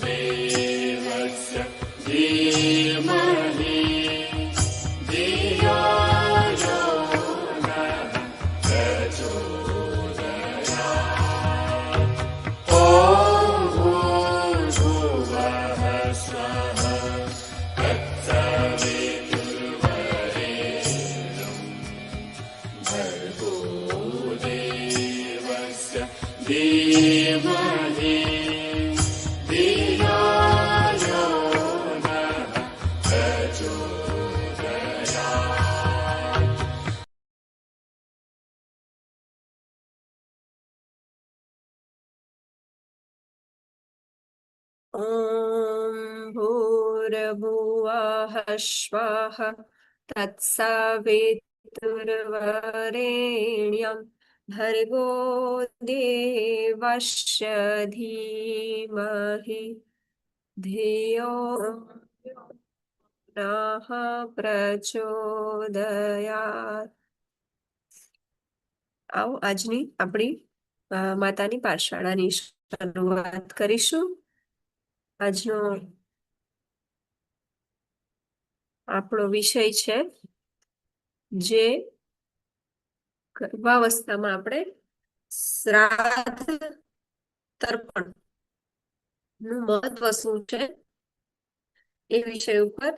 देवस्य धीमहि धियो यो नः प्रचोदयात्। ॐ भूर्भुवः स्वः तत्सवितुर्वरेण्यं भर्गो देवस्य धीमहि धियो यो नः प्रचोदयात्। ॐ भूर्भुवः स्वः तत्सवितुर्वरेण्यं भर्गो देवस्य धीमहि धियो नः प्रचोदयात्। આવો આજની આપણી માતાની પાઠશાળાની શરૂઆત કરીશું। આજનો આપણો વિષય છે જે ગર્ભાવસ્થામાં આપણે શ્રાદ્ધ તર્પણ નું મહત્વ શું છે એ વિષય ઉપર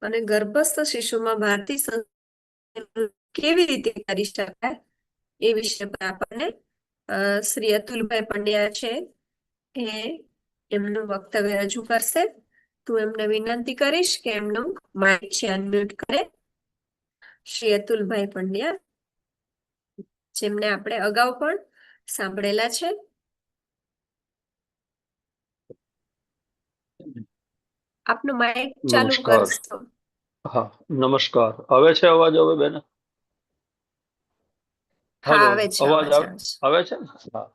અને ગર્ભસ્થ શિશુમાં ભારતીય સંસ્કૃતિ કેવી રીતે કરી શકાય એ વિષય પર આપણને શ્રી અતુલભાઈ પંડ્યા છે એ એમનું વક્તવ્ય રજૂ કરશે। તું એમને વિનંતી કરીશ કે એમનું માઇક છે અનમ્યુટ કરે। શ્રી અતુલભાઈ પંડ્યા, જેમને આપણે અગાઉ પણ સાંભળેલા છે। આપનું માઇક ચાલુ નમસ્કાર। કરશો। હા, નમસ્કાર। આવે છે અવાજ હવે બેન? હા, હેલો, આવે છે, અવાજ આવે છે, આવે છે ને? હા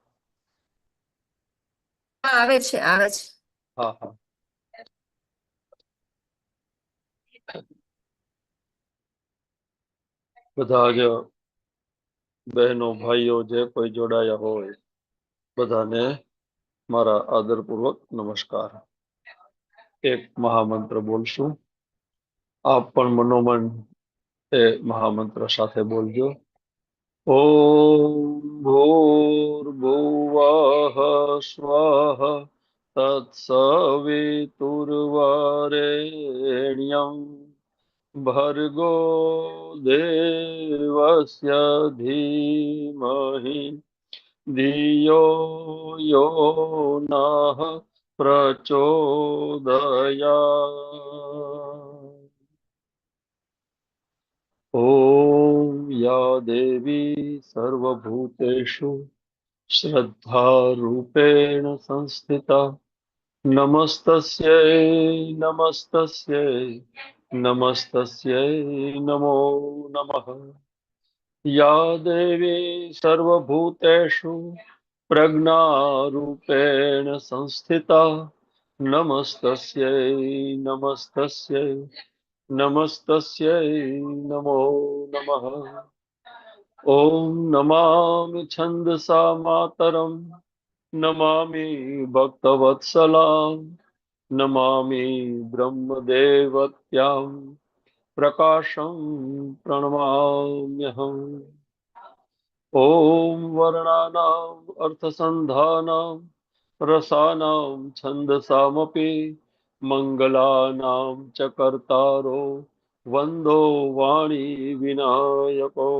હા, આવે છે, આવે છે। હા હા બધા જ બહેનો ભાઈઓ જે કોઈ જોડાયા હોય બધાને મારા આદરપૂર્વક નમસ્કાર। એક મહામંત્ર બોલશું, આપ પણ મનોમન એ મહામંત્ર સાથે બોલજો। ઓમ ભૂર્ભુવઃ સ્વઃ તત્સવિતુર્વરેણ્યં ભર્ગો દેવસ્ય ધીમહિ ધિયો યો નઃ પ્રચોદયાत्। ॐ या देवी सर्वभूतेषु श्रद्धारूपेण संस्थिता नमस्तस्यै नमस्तस्यै नमस्तस्यै नमो नमः। या देवी सर्वभूतेषु प्रज्ञारूपेण संस्थिता नमस्तस्यै नमस्तस्यै नमस्तस्यै नमो नमः। ॐ नमामि छन्दसा मातरं नमामि भक्तवत्सलां नमामि ब्रह्मदेवत्यां प्रकाशं प्रणमाम्यहम्। ॐ वर्णानाम् अर्थसन्धानां रसानां छन्दसामपि मङ्गलानां च कर्तारो वन्दो वाणी विनायको।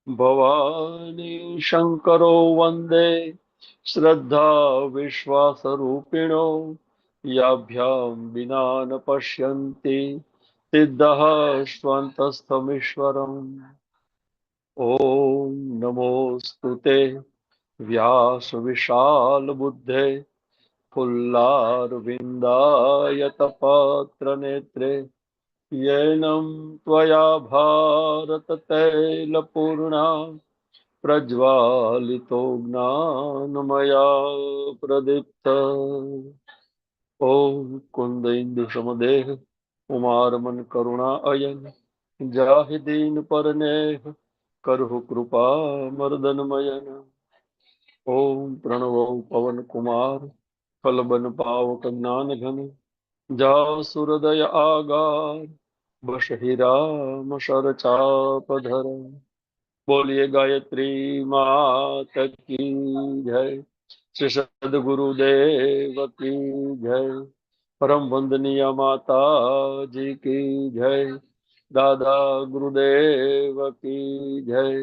भवानी शङ्करो वन्दे श्रद्धा विश्वासरूपिणो याभ्यां विना न पश्यन्ति सिद्धः स्वान्तस्थमीश्वरम्। ॐ नमोऽस्तु ते व्यासविशालबुद्धे फुल्लारविन्दायतपत्रनेत्रे येनं त्वया भारततैलपूर्णा प्रज्वालितो ज्ञानमया प्रदीप्त। ॐ कुन्देन्दुसमदेह कुमारमन करुणा अयन जाहि दीन परनेह करहु कृपा मर्दनमयन। ॐ प्रणवो पवन कुमार ફલ બન પાવક જ્ઞાન ઘન, જાઓ સૂરદય આગાર, બસ હી રામ સર ચાપ ધર। बोलिए गायत्री मात की जय, श्री सदगुरुदेव की जय, परम वंदनीय माता जी की जय, दादा गुरुदेव की जय,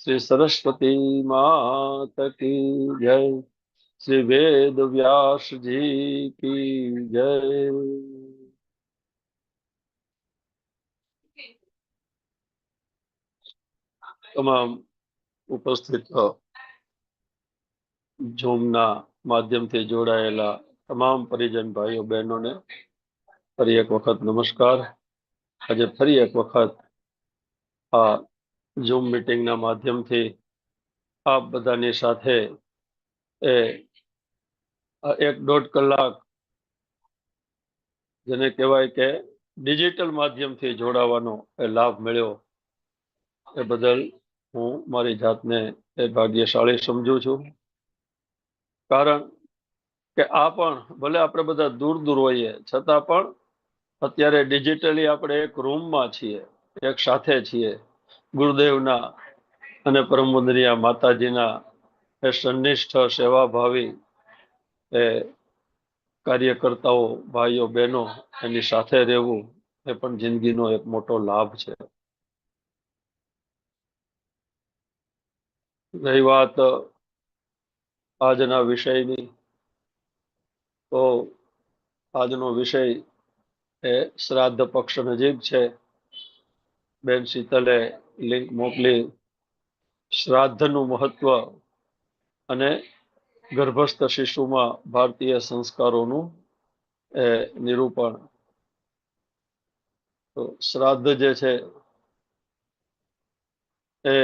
श्री सरस्वती मात की जय, श्री वेद व्यास जी की जय। તમામ ઉપસ્થિત ઝૂમના માધ્યમથી જોડાયેલા તમામ પરિજન ભાઈઓ બહેનોને ફરી એક વખત નમસ્કાર। આજે ફરી એક વખત આ ઝૂમ મીટિંગના માધ્યમથી આપ બધાની સાથે એ આ 1-1.5 કલાક જેને કહેવાય કે ડિજિટલ માધ્યમથી જોડાવાનો એ લાભ મળ્યો, એ બદલ હું મારી જાતને એ ભાગ્યશાળી સમજુ છું। કારણ કે આ પણ ભલે આપણે બધા દૂર દૂર હોઈએ છતાં પણ અત્યારે ડિજિટલી આપણે એક રૂમમાં છીએ, એક સાથે છીએ। ગુરુદેવના અને પરમ વંદનીય માતાજીના એ સન્નિષ્ઠ સેવાભાવી એ કાર્યકર્તાઓ ભાઈઓ બહેનો એની સાથે રહેવું એ પણ જિંદગીનો એક મોટો લાભ છે। રહી વાત આજના વિષયની, તો આજનો વિષય એ શ્રાદ્ધ પક્ષ નજીક છે। બેન શીતલે લિંક મોકલી, શ્રાદ્ધનું મહત્વ અને ગર્ભસ્થ શિશુમાં ભારતીય સંસ્કારોનું એ નિરૂપણ। તો શ્રાદ્ધ જે છે એ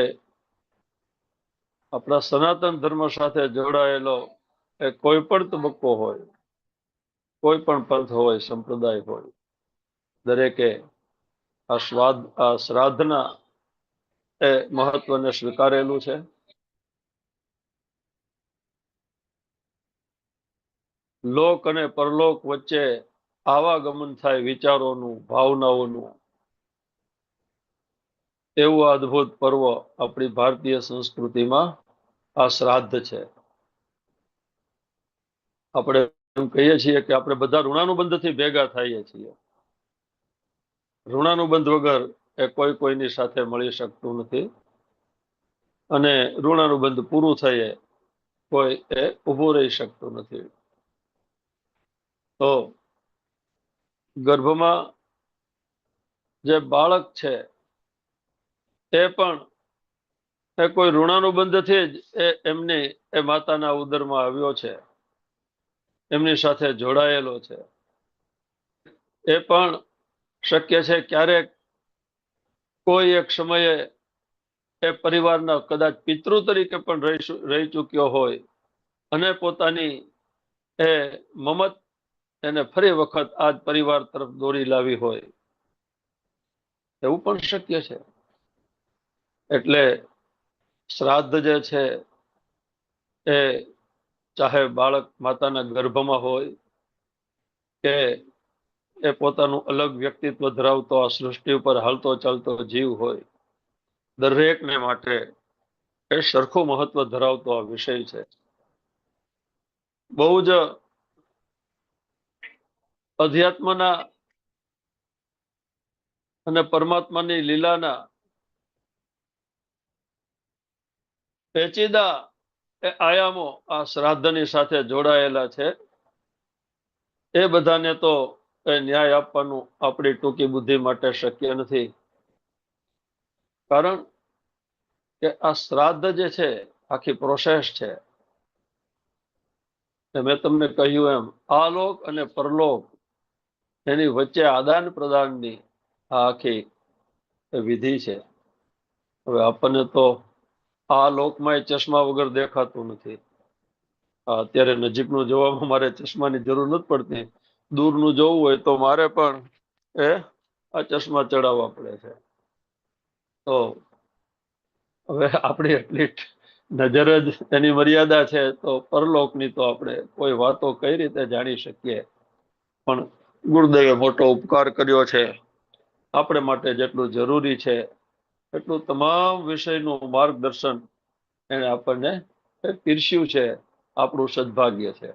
આપણા સનાતન ધર્મ સાથે જોડાયેલો એ કોઈ પણ તબક્કો હોય, કોઈ પણ પંથ હોય, સંપ્રદાય હોય, દરેકે આ શ્રાદ્ધના એ મહત્વને સ્વીકારેલું છે। લોક અને પરલોક વચ્ચે આવાગમન થાય વિચારોનું, ભાવનાઓનું, એવું અદ્ભુત પર્વ આપણી ભારતીય સંસ્કૃતિમાં આ શ્રાદ્ધ છે। આપણે એમ કહીએ છીએ કે આપણે બધા ઋણાનુબંધથી ભેગા થઈએ છીએ। ઋણાનુબંધ વગર એ કોઈની સાથે મળી શકતું નથી, અને ઋણાનુબંધ પૂરું થઈએ કોઈ એ ઊભું રહી શકતું નથી। તો ગર્ભમાં જે બાળક છે એ પણ એ કોઈ ઋણાનુબંધથી જ એમની એ માતાના ઉદરમાં આવ્યો છે, એમની સાથે જોડાયેલો છે। એ પણ શક્ય છે ક્યારેક કોઈ એક સમયે એ પરિવારના કદાચ પિતૃ તરીકે પણ રહી ચૂક્યો હોય, અને પોતાની એ મમત એને ફરી વખત આજ પરિવાર તરફ દોરી લાવી હોય, એવું પણ શક્ય છે। એટલે શ્રાદ્ધ જે છે એ ચાહે બાળક માતાના ગર્ભમાં હોય કે એ પોતાનું અલગ વ્યક્તિત્વ ધરાવતો આ સૃષ્ટિ ઉપર હાલતો ચાલતો જીવ હોય, દરેકને માટે એ સરખું મહત્વ ધરાવતો આ વિષય છે। બહુ જ અધ્યાત્મના અને પરમાત્માની લીલાના પેચીદા એ આયામો આ શ્રાદ્ધની સાથે જોડાયેલા છે। એ બધાને તો એ ન્યાય આપવાનું આપણી ટૂંકી બુદ્ધિ માટે શક્ય નથી। કારણ કે આ શ્રાદ્ધ જે છે આખી પ્રોસેસ છે। મેં તમને કહ્યું એમ આ લોક અને પરલોક એની વચ્ચે આદાન પ્રદાનની આ આખી વિધિ છે। હવે આપણને તો આ લોકમાં ચશ્મા વગર દેખાતું નથી। અત્યારે નજીકનું જોવામાં મારે ચશ્માની જરૂર નથી પડતી, દૂરનું જોવું હોય તો મારે પણ એ આ ચશ્મા ચડાવવા પડે છે। તો હવે આપણી એટલી નજર જ એની મર્યાદા છે, તો પરલોકની તો આપણે કોઈ વાતો કઈ રીતે જાણી શકીએ. પણ ગુરુદેવે મોટો ઉપકાર કર્યો છે. આપણે માટે જેટલું જરૂરી છે એટલું તમામ વિષયનું માર્ગદર્શન એને આપણને પીરસ્યું છે. આપણું સદભાગ્ય છે.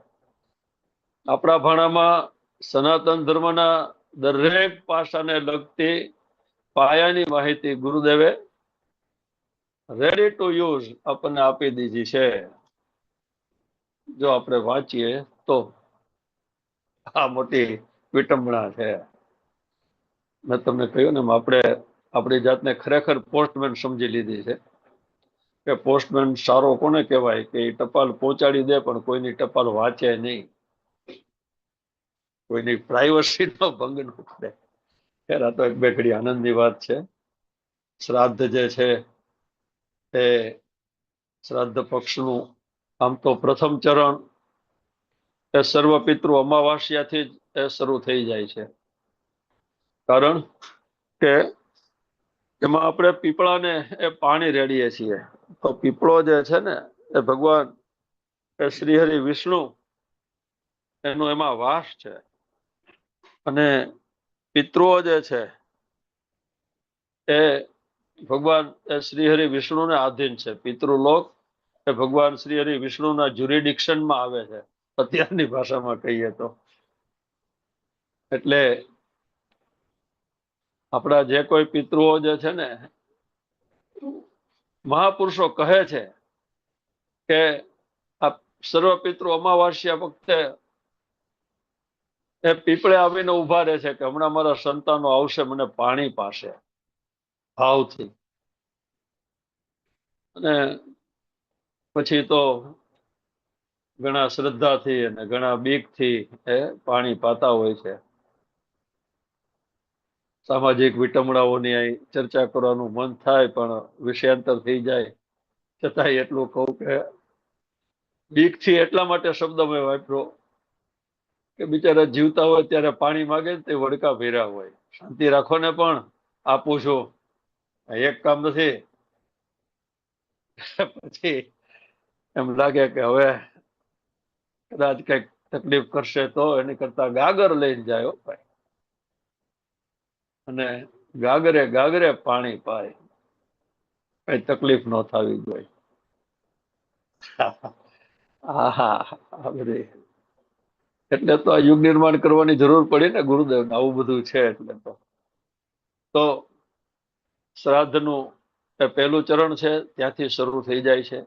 આપણા ભાણામાં સનાતન ધર્મના દરેક પાસાને લગતી પાયાની માહિતી ગુરુદેવે રેડી ટુ યુઝ આપણને આપી દીધી છે. જો આપણે વાંચીએ તો આ મોટી વિટંબણા છે. મેં તમને કહ્યું ને, આપણે આપણી જાતને ખરેખર પોસ્ટમેન સમજી લીધી છે કે પોસ્ટમેન સારો કોને કહેવાય કે એ ટપાલ પહોંચાડી દે પણ કોઈની ટપાલ વાંચે નહીં, કોઈની પ્રાઇવસીનો ભંગ ન કરે. ખેર, આ તો એક બે ઘડી આનંદની વાત છે. શ્રાદ્ધ જે છે એ શ્રાદ્ધ પક્ષનું આમ તો પ્રથમ ચરણ એ સર્વ પિતૃ અમાવાસ્યાથી જ એ શરૂ થઈ જાય છે. કારણ કે એમાં આપણે પીપળાને એ પાણી રેડીએ છીએ. તો પીપળો જે છે ને એ ભગવાન એ શ્રીહરિ વિષ્ણુ એનો એમાં વાસ છે. અને પિતૃઓ જે છે એ ભગવાન શ્રીહરિ વિષ્ણુને આધીન છે. પિતૃલોક એ ભગવાન શ્રીહરિ વિષ્ણુના જ્યુરિડિક્શનમાં આવે છે, અત્યારની ભાષામાં કહીએ તો. એટલે આપણા જે કોઈ પિતૃઓ જે છે ને, મહાપુરુષો કહે છે કે આ સર્વ પિતૃ અમાવાસ્યા વખતે એ પીપળે આવીને ઉભા રહે છે કે હમણાં મારા સંતાનો આવશે મને પાણી પાશે ભાવથી. અને પછી તો ઘણા શ્રદ્ધાથી અને ઘણા બીકથી એ પાણી પાતા હોય છે. સામાજિક વિટમણાઓની અહીં ચર્ચા કરવાનું મન થાય પણ વિષયાંતર થઈ જાય. છતાંય એટલું કહું કે બીકથી એટલા માટે શબ્દ મેં વાપર્યો કે બિચારા જીવતા હોય ત્યારે પાણી માગે ને તે વડકા ભર્યા હોય. શાંતિ રાખો ને, પણ આપું છું, એક કામ નથી. પછી એમ લાગે કે હવે કદાચ કઈક તકલીફ કરશે તો એની કરતા ગાગર લઈને જાય ભાઈ, અને ગાગરે ગાગરે પાણી પાય, કઈ તકલીફ ન થવી જોઈએ. હા, બધી એટલે તો આ યુગ નિર્માણ કરવાની જરૂર પડી ને ગુરુદેવ, આવું બધું છે એટલે. તો શ્રાદ્ધનું એ પહેલું ચરણ છે, ત્યાંથી શરૂ થઈ જાય છે.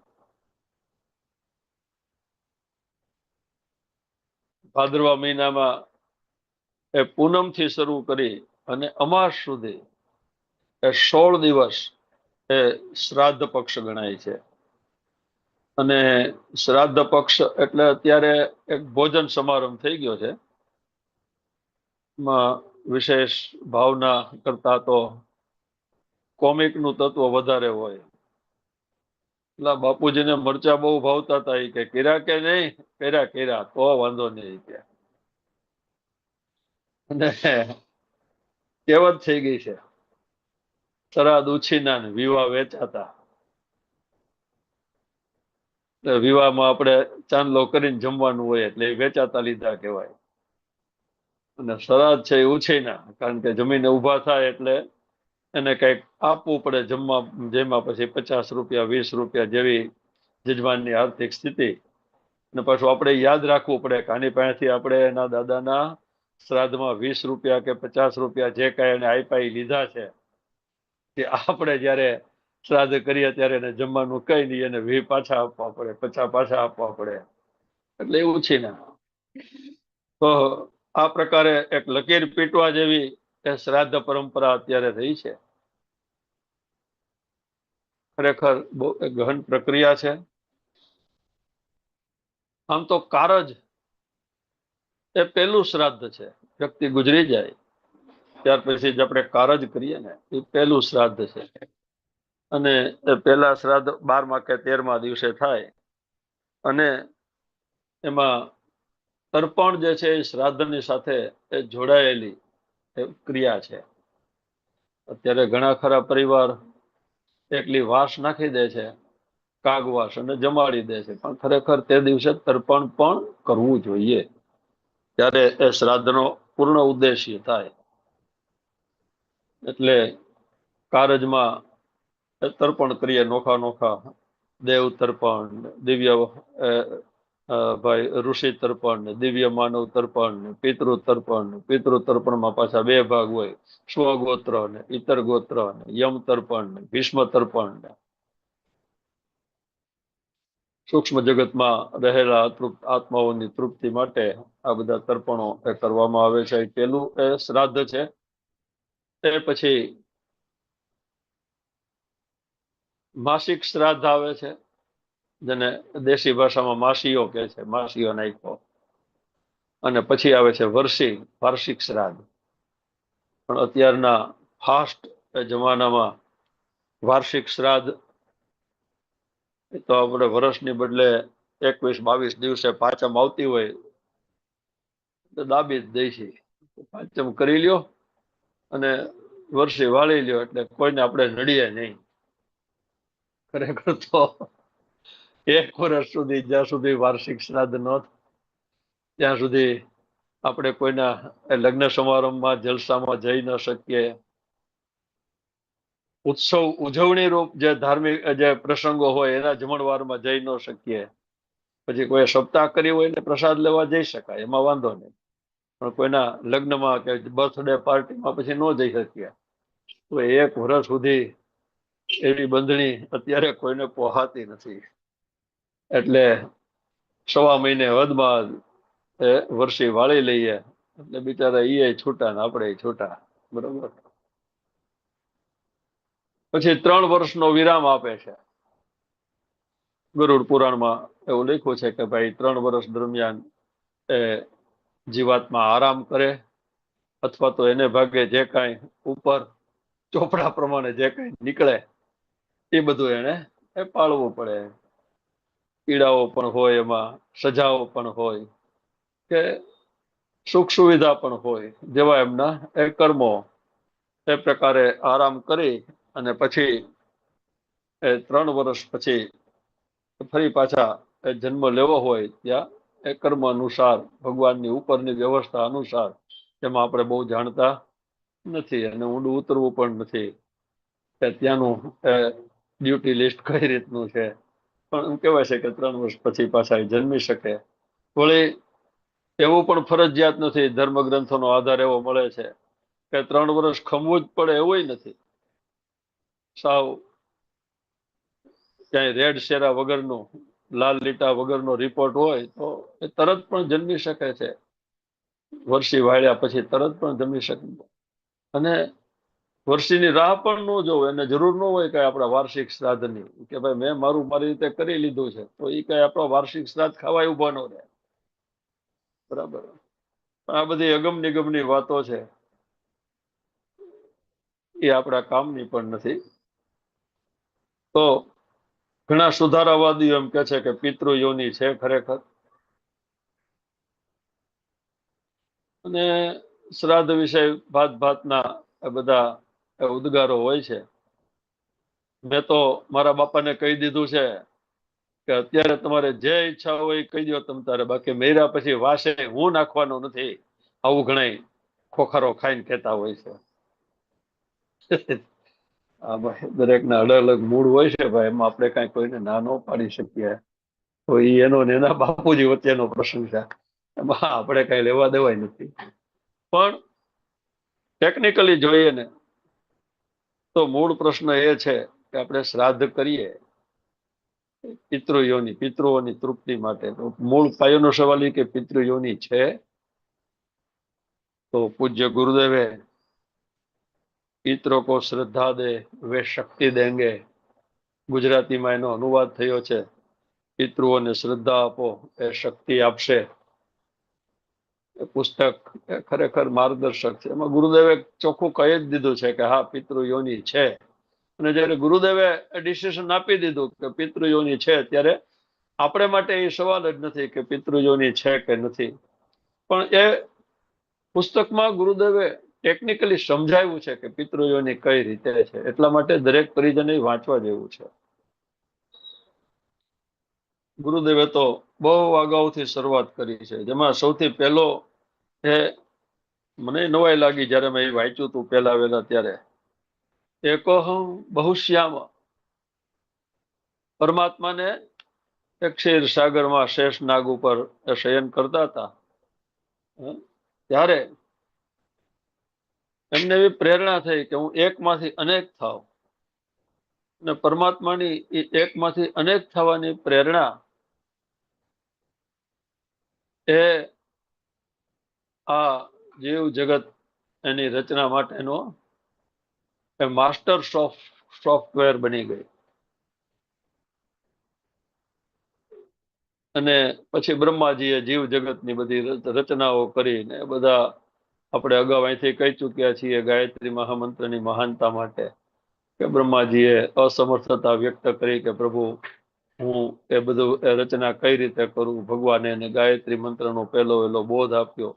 ભાદરવા મહિનામાં એ પૂનમથી શરૂ કરી અને અમાસ સુધી એ 16 દિવસ એ શ્રાદ્ધ પક્ષ ગણાય છે. અને શ્રાદ્ધ પક્ષ એટલે અત્યારે એક ભોજન સમારંભ થઈ ગયો છે. માં વિશેષ ભાવના કરતા તો કોમિકનું તત્વ વધારે હોય. એટલે બાપુજીને મરચા બહુ ભાવતા હતા. કે કર્યા કે નહીં? કર્યા તો વાંધો નહીં કે. અને કહેવત થઈ ગઈ છે, શ્રાદ્ધ ઉછીના ને વિવાહ વેચાતા. વિવાહમાં આપણે ચાંદલો કરીને જમવાનું હોય એટલે એ વેચાતા લીધા કહેવાય. અને શ્રાદ્ધ છે એ ઉછીના, કારણ કે જમીને ઉભા થાય એટલે એને કંઈક આપવું પડે જમવા. જેમાં પછી 50 રૂપિયા 20 રૂપિયા જેવી જજમાનની આર્થિક સ્થિતિ. અને પાછું આપણે યાદ રાખવું પડે કે આની પાસેથી આપણે એના દાદાના શ્રાદ્ધમાં 20 રૂપિયા કે 50 રૂપિયા જે કાંઈ એને આપ્યા લીધા છે, કે આપણે જયારે શ્રાદ્ધ કરીએ ત્યારે એને જમવાનું કઈ નહીં, એને 20 પાછા આપવા પડે, 50 પાછા આપવા પડે. એટલે એવું છે ને. તો આ પ્રકારે એક લકીર પીટવા જેવી એ શ્રાદ્ધ પરંપરા અત્યારે રહી છે. ખરેખર બહુ ગહન પ્રક્રિયા છે. આમ તો કારજ એ પહેલું શ્રાદ્ધ છે. વ્યક્તિ ગુજરી જાય ત્યાર પછી જ આપણે કારજ કરીએ ને, એ પહેલું શ્રાદ્ધ છે. અને એ પહેલા શ્રાદ્ધ 12મા કે 13મા દિવસે થાય. અને એમાં તર્પણ જે છે એ શ્રાદ્ધની સાથે એ જોડાયેલી ક્રિયા છે. અત્યારે ઘણા ખરા પરિવાર એકલી વાસ નાખી દે છે, કાગવાસ અને જમાડી દે છે, પણ ખરેખર તે દિવસે તર્પણ પણ કરવું જોઈએ, ત્યારે એ શ્રાદ્ધનો પૂર્ણ ઉદ્દેશ્ય થાય. એટલે કારજમાં તર્પણ કરીએ, નોખા નોખા દેવ તર્પણ, દિવ્ય ભાઈ ઋષિ તર્પણ, દિવ્ય માનવ તર્પણ, પિતૃ તર્પણ. પિતૃ તર્પણમાં પાછા બે ભાગ હોય, સ્વગોત્ર ને ઇતર ગોત્ર, યમ તર્પણ, ભીષ્મ તર્પણ. સૂક્ષ્મ જગતમાં રહેલા અતૃપ્ત આત્માઓની તૃપ્તિ માટે આ બધા તર્પણો કરવામાં આવે છે. પેલું એ શ્રાદ્ધ છે. તે પછી માસિક શ્રાદ્ધ આવે છે, જેને દેશી ભાષામાં માસીઓ કહે છે, માસીઓ નાખ્યો. અને પછી આવે છે વાર્ષિક શ્રાદ્ધ. પણ અત્યારના ફાસ્ટ જમાનામાં વાર્ષિક શ્રાદ્ધ તો આપણે વર્ષની બદલે 21-22 દિવસે પાંચમ આવતી હોય તો દાબી જ દઈ છે. પાંચમ કરી લ્યો અને વર્ષે વાળી લ્યો, એટલે કોઈને આપણે નડીએ નહીં. ખરેખર તો 1 વર્ષ સુધી, જ્યાં સુધી વાર્ષિક શ્રાદ્ધ ન ત્યાં સુધી આપણે કોઈના લગ્ન સમારંભમાં, જલસામાં જઈ ન શકીએ. ઉત્સવ ઉજવણી રૂપ જે ધાર્મિક જે પ્રસંગો હોય એના જમણવારમાં જઈ ન શકીએ. પછી કોઈ સપ્તાહ કરી હોય ને પ્રસાદ લેવા જઈ શકાય, એમાં વાંધો નહીં. પણ કોઈના લગ્નમાં કે બર્થડે પાર્ટીમાં પછી ન જઈ શકીએ. તો 1 વર્ષ સુધી એવી બંધણી અત્યારે કોઈને પોહાતી નથી. એટલે 1.25 મહિને વધમાં એ વર્ષી વાળી લઈએ, એટલે બિચારા એ છૂટા ને આપણે છૂટા. બરોબર. પછી 3 વર્ષનો વિરામ આપે છે. ગરુડ પુરાણમાં એવું લખ્યું છે કે ભાઈ 3 વર્ષ દરમિયાન એ જીવાત્મા આરામ કરે, અથવા તો એને ભાગે જે કાંઈ ઉપર ચોપડા પ્રમાણે જે કાંઈ નીકળે એ બધું એને પાળવું પડે. પીડાઓ પણ હોય, એમાં સજાઓ પણ હોય, કે સુખ સુવિધા પણ હોય, જેવા એમના એ કર્મો. એ પ્રકારે આરામ કરી અને પછી 3 વર્ષ પછી ફરી પાછા જન્મ લેવો હોય ત્યાં એ કર્મ અનુસાર, ભગવાનની ઉપરની વ્યવસ્થા અનુસાર, એમાં આપણે બહુ જાણતા નથી અને ઊંડું ઉતરવું પણ નથી કે ત્યાંનું ડ્યુટી લિસ્ટ કઈ રીતનું છે. પણ એમ કહેવાય છે કે 3 વર્ષ પછી પાછા જન્મી શકે. વળી એવું પણ ફરજિયાત નથી. ધર્મગ્રંથોનો આધાર એવો મળે છે કે 3 વર્ષ ખમવું જ પડે એવું નથી. સાવ ક્યાંય રેડ શેરા વગરનું, લાલ લીટા વગરનો રિપોર્ટ હોય તો એ તરત પણ જન્મી શકે છે. વર્ષી વાળ્યા પછી તરત પણ જન્મી શકે. અને વર્ષીની રાહ પણ ન જોવે, એને જરૂર ન હોય કે આપણા વાર્ષિક શ્રાદ્ધની, કે ભાઈ મેં મારી રીતે કરી લીધું છે તો એ કઈ આપણો વાર્ષિક શ્રાદ્ધ ખાવાય ઉભા ન રહે. બરાબર. આ બધી અગમ નિગમની વાતો છે, એ આપણા કામની પણ નથી. તો ઘણા સુધારાવાદીઓ એમ કે છે કે પિતૃયોની છે ખરેખર. અને શ્રાદ્ધ વિશે ભાતના બધા ઉદ્ગારો હોય છે. મેં તો મારા બાપાને કહી દીધું છે કે અત્યારે તમારે જે ઈચ્છા હોય કહી દો તમ તારે, બાકી મેરા પછી વાસે હું નાખવાનો નથી. આવું ઘણા ખોખારો ખાઈને કહેતા હોય છે. દરેકના અલગ અલગ મૂડ હોય છે ભાઈ, એમાં આપણે કઈ કોઈને ના ન પાડી શકીએ. તો એનો ને એના બાપુજી વચ્ચેનો પ્રસંગ છે, એમાં આપણે કઈ લેવા દેવાય નથી. પણ ટેકનિકલી જોઈએ ને તો મૂળ પ્રશ્ન એ છે કે આપણે શ્રાદ્ધ કરીએ પિતૃઓની તૃપ્તિ માટે. તો મૂળ પાયોનો સવાલ એ કે પિતૃયોની છે. તો પૂજ્ય ગુરુદેવે પિતરો કો શ્રદ્ધા દે વે શક્તિ દેંગે, ગુજરાતીમાં એનો અનુવાદ થયો છે, પિતૃઓને શ્રદ્ધા આપો એ શક્તિ આપશે. એ પુસ્તક ખરેખર માર્ગદર્શક છે. એમાં ગુરુદેવે ચોખ્ખું કહી જ દીધું છે કે હા પિતૃયોની છે. અને જયારે ગુરુદેવે ડિસિઝન આપી દીધું કે પિતૃયોની છે, ત્યારે આપણે માટે એ સવાલ જ નથી કે પિતૃયોની છે કે નથી. પણ એ પુસ્તકમાં ગુરુદેવે ટેકનિકલી સમજાવ્યું છે કે પિતૃયોની કઈ રીતે છે. એટલા માટે દરેક પરિજને વાંચવા જેવું છે. ગુરુદેવે તો બહુ અગાઉથી શરૂઆત કરી છે, જેમાં સૌથી પહેલો એ મને નવાઈ લાગી જ્યારે મેં એ વાંચ્યું હતું પહેલા વહેલા ત્યારે, એકોહમ બહુશ્યામ, પરમાત્માને એક ક્ષીર સાગરમાં શેષ નાગ ઉપર શયન કરતા હતા, ત્યારે એમને એવી પ્રેરણા થઈ કે હું એકમાંથી અનેક થાવ, અને પરમાત્માની એ એકમાંથી અનેક થવાની પ્રેરણા એ આ જીવ જગત એની રચના માટેનો માસ્ટર સોફ્ટવેર બની ગઈ. અને પછી બ્રહ્માજીએ જીવ જગતની બધી રચનાઓ કરીને બધા આપણે અગાઉ અહીંથી કહી ચૂક્યા છીએ ગાયત્રી મહામંત્રની મહાનતા માટે, કે બ્રહ્માજીએ અસમર્થતા વ્યક્ત કરી કે પ્રભુ હું એ બધું રચના કઈ રીતે કરું. ભગવાને એને ગાયત્રી મંત્રનો પહેલો બોધ આપ્યો,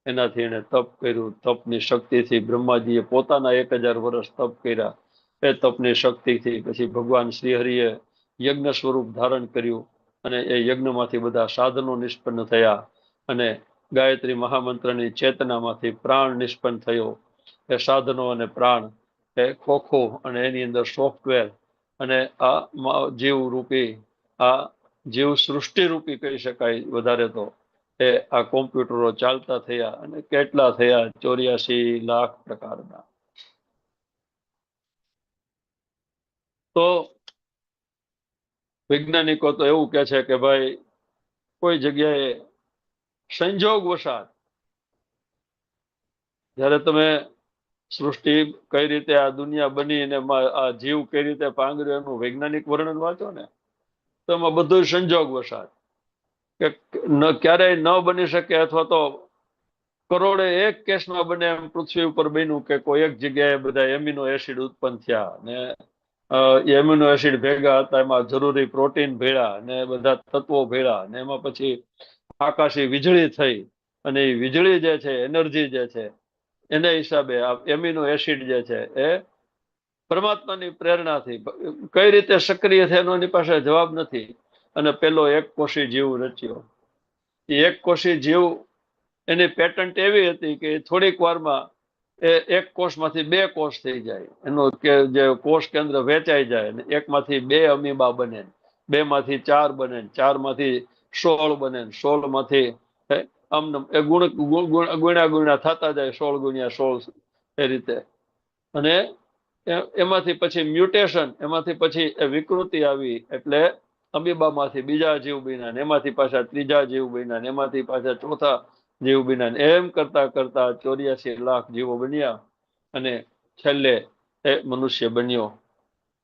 એનાથી એને તપ કર્યું. તપની શક્તિથી બ્રહ્માજીએ પોતાના 1000 વર્ષ તપ કર્યા. એ તપની શક્તિથી પછી ભગવાન શ્રીહરિએ યજ્ઞ સ્વરૂપ ધારણ કર્યું, અને એ યજ્ઞમાંથી બધા સાધનો નિષ્પન્ન થયા, અને ગાયત્રી મહામંત્રની ચેતનામાંથી પ્રાણ નિષ્પન્ન થયો. એ સાધનો અને પ્રાણ એ ખોખો અને એની અંદર સોફ્ટવેર, અને આ જીવ રૂપી, આ જીવ સૃષ્ટિ રૂપી કહી શકાય વધારે તો, એ આ કોમ્પ્યુટરો ચાલતા થયા. અને કેટલા થયા? 84 લાખ પ્રકારના. તો વૈજ્ઞાનિકો તો એવું કે છે કે ભાઈ કોઈ જગ્યાએ સંજોગ વસાત જ્યારે તમે સૃષ્ટિ કઈ રીતે આ દુનિયા બની અને આ જીવ કઈ રીતે પાંગર્યો એનું વૈજ્ઞાનિક વર્ણન વાંચો ને, તો એમાં બધું સંજોગ વસાત, કે ક્યારેય ન બની શકે, અથવા તો કરોડે એક કેસમાં બને એમ પૃથ્વી ઉપર બન્યું કે કોઈ એક જગ્યાએ બધા એમિનો એસિડ ઉત્પન્ન થયા, ને એમિનો એસિડ ભેગા હતા, એમાં જરૂરી પ્રોટીન ભેળા ને બધા તત્વો ભેળા, ને એમાં પછી આકાશી વીજળી થઈ, અને એ વીજળી જે છે, એનર્જી જે છે, એને હિસાબે આ એમિનો એસિડ જે છે એ પરમાત્માની પ્રેરણાથી કઈ રીતે સક્રિય થયો એની પાસે જવાબ નથી. અને પેલો એક કોષી જીવ રચ્યો. એ એક કોષી જીવ, એની પેટન્ટ એવી હતી કે થોડીક વારમાં એ એક કોષમાંથી 2 કોષ થઈ જાય, એનો કે જે કોષ કેન્દ્ર વેચાઈ જાય, ને એકમાંથી 2 અમીબા બને, 2 માંથી 4 બને, 4 માંથી 16 બને, 16 માંથી આમ એ ગુણ્યા થતા જાય, 16 ગુણ્યા 16 એ રીતે. અને એમાંથી પછી મ્યુટેશન, એમાંથી પછી વિકૃતિ આવી, એટલે અમીબામાંથી બીજા જીવ બન્યા, એમાંથી પાછા ત્રીજા જીવ બન્યા, એમાંથી પાછા ચોથા જીવ બન્યા. એમ કરતા કરતા 84 લાખ જીવો બન્યા, અને છેલ્લે એ મનુષ્ય બન્યો.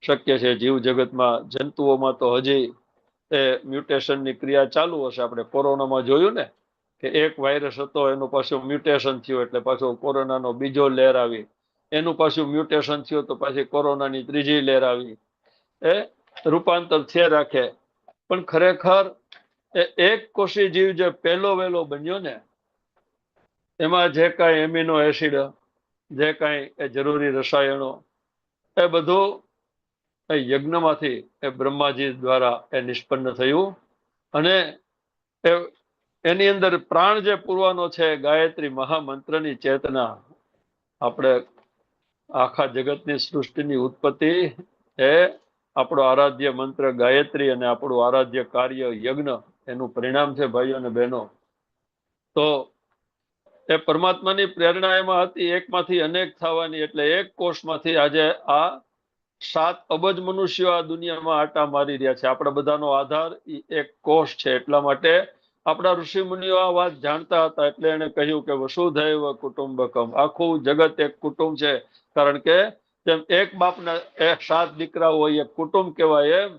શક્ય છે જીવ જગતમાં, જંતુઓમાં તો હજી એ મ્યુટેશનની ક્રિયા ચાલુ હશે. આપણે કોરોનામાં જોયું ને કે એક વાયરસ હતો, એનું પાછું મ્યુટેશન થયું, એટલે પાછો કોરોનાનો બીજો લહેર આવી, એનું પાછું મ્યુટેશન થયું તો પાછી કોરોનાની ત્રીજી લહેર આવી. એ રૂપાંતર છે રાખે. પણ ખરેખર એ એક કોષી જીવ જે પહેલો વહેલો બન્યો ને, એમાં જે કાંઈ એમિનો એસિડ, જે કાંઈ એ જરૂરી રસાયણો, એ બધું એ યજ્ઞમાંથી, એ બ્રહ્માજી દ્વારા એ નિષ્પન્ન થયું. અને એની અંદર પ્રાણ જે પૂરવાનો છે, ગાયત્રી મહામંત્રની ચેતના. આપણે આખા જગતની સૃષ્ટિની ઉત્પત્તિ એ આપણો આરાધ્ય મંત્ર ગાયત્રી, અને આપણું આરાધ્ય કાર્ય યજ્ઞ, એનું પરિણામ છે ભાઈઓ અને બહેનો. તો એ પરમાત્માની પ્રેરણા એમાં હતી, એકમાંથી અનેક થવાની. એટલે એક કોષમાંથી આજે આ 7 અબજ મનુષ્યો આ દુનિયામાં આટા મારી રહ્યા છે. આપણા બધાનો આધાર એક કોષ છે. એટલા માટે આપણા ઋષિ મુનિઓ આ વાત જાણતા હતા, એટલે એને કહ્યું કે વસુધૈવ કુટુંબકમ, આખું જગત એક કુટુંબ છે. કારણ કે જેમ એક બાપના 7 દીકરા હોય, એક કુટુંબ કહેવાય, એમ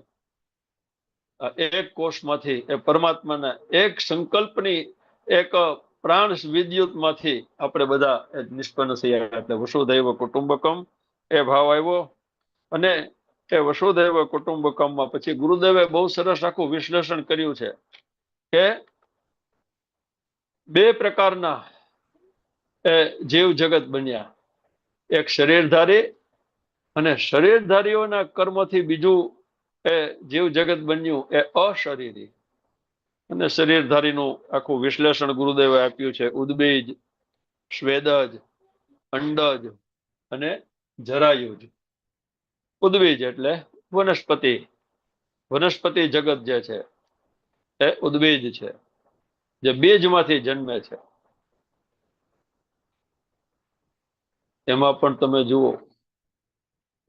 એક કોષમાંથી એ પરમાત્માના એક સંકલ્પની, એક પ્રાણ વિદ્યુતમાંથી આપણે બધા નિષ્પન્ન થયા. એટલે વસુધૈવ કુટુંબકમ એ ભાવ આવ્યો. અને એ વસુધૈવ કુટુંબકમમાં પછી ગુરુદેવે બહુ સરસ આખું વિશ્લેષણ કર્યું છે કે 2 પ્રકારના એ જીવ જગત બન્યા. એક શરીરધારી, અને શરીરધારીઓના કર્મથી બીજું એ જીવ જગત બન્યું એ અશરીરી. અને શરીરધારીનું આખું વિશ્લેષણ ગુરુદેવે આપ્યું છે. ઉદ્બીજ, સ્વેદજ, અંડજ અને જરાયુજ. ઉદ્બીજ એટલે વનસ્પતિ. વનસ્પતિ જગત જે છે એ ઉદ્બીજ છે, જે બીજમાંથી જન્મે છે. એમાં પણ તમે જુઓ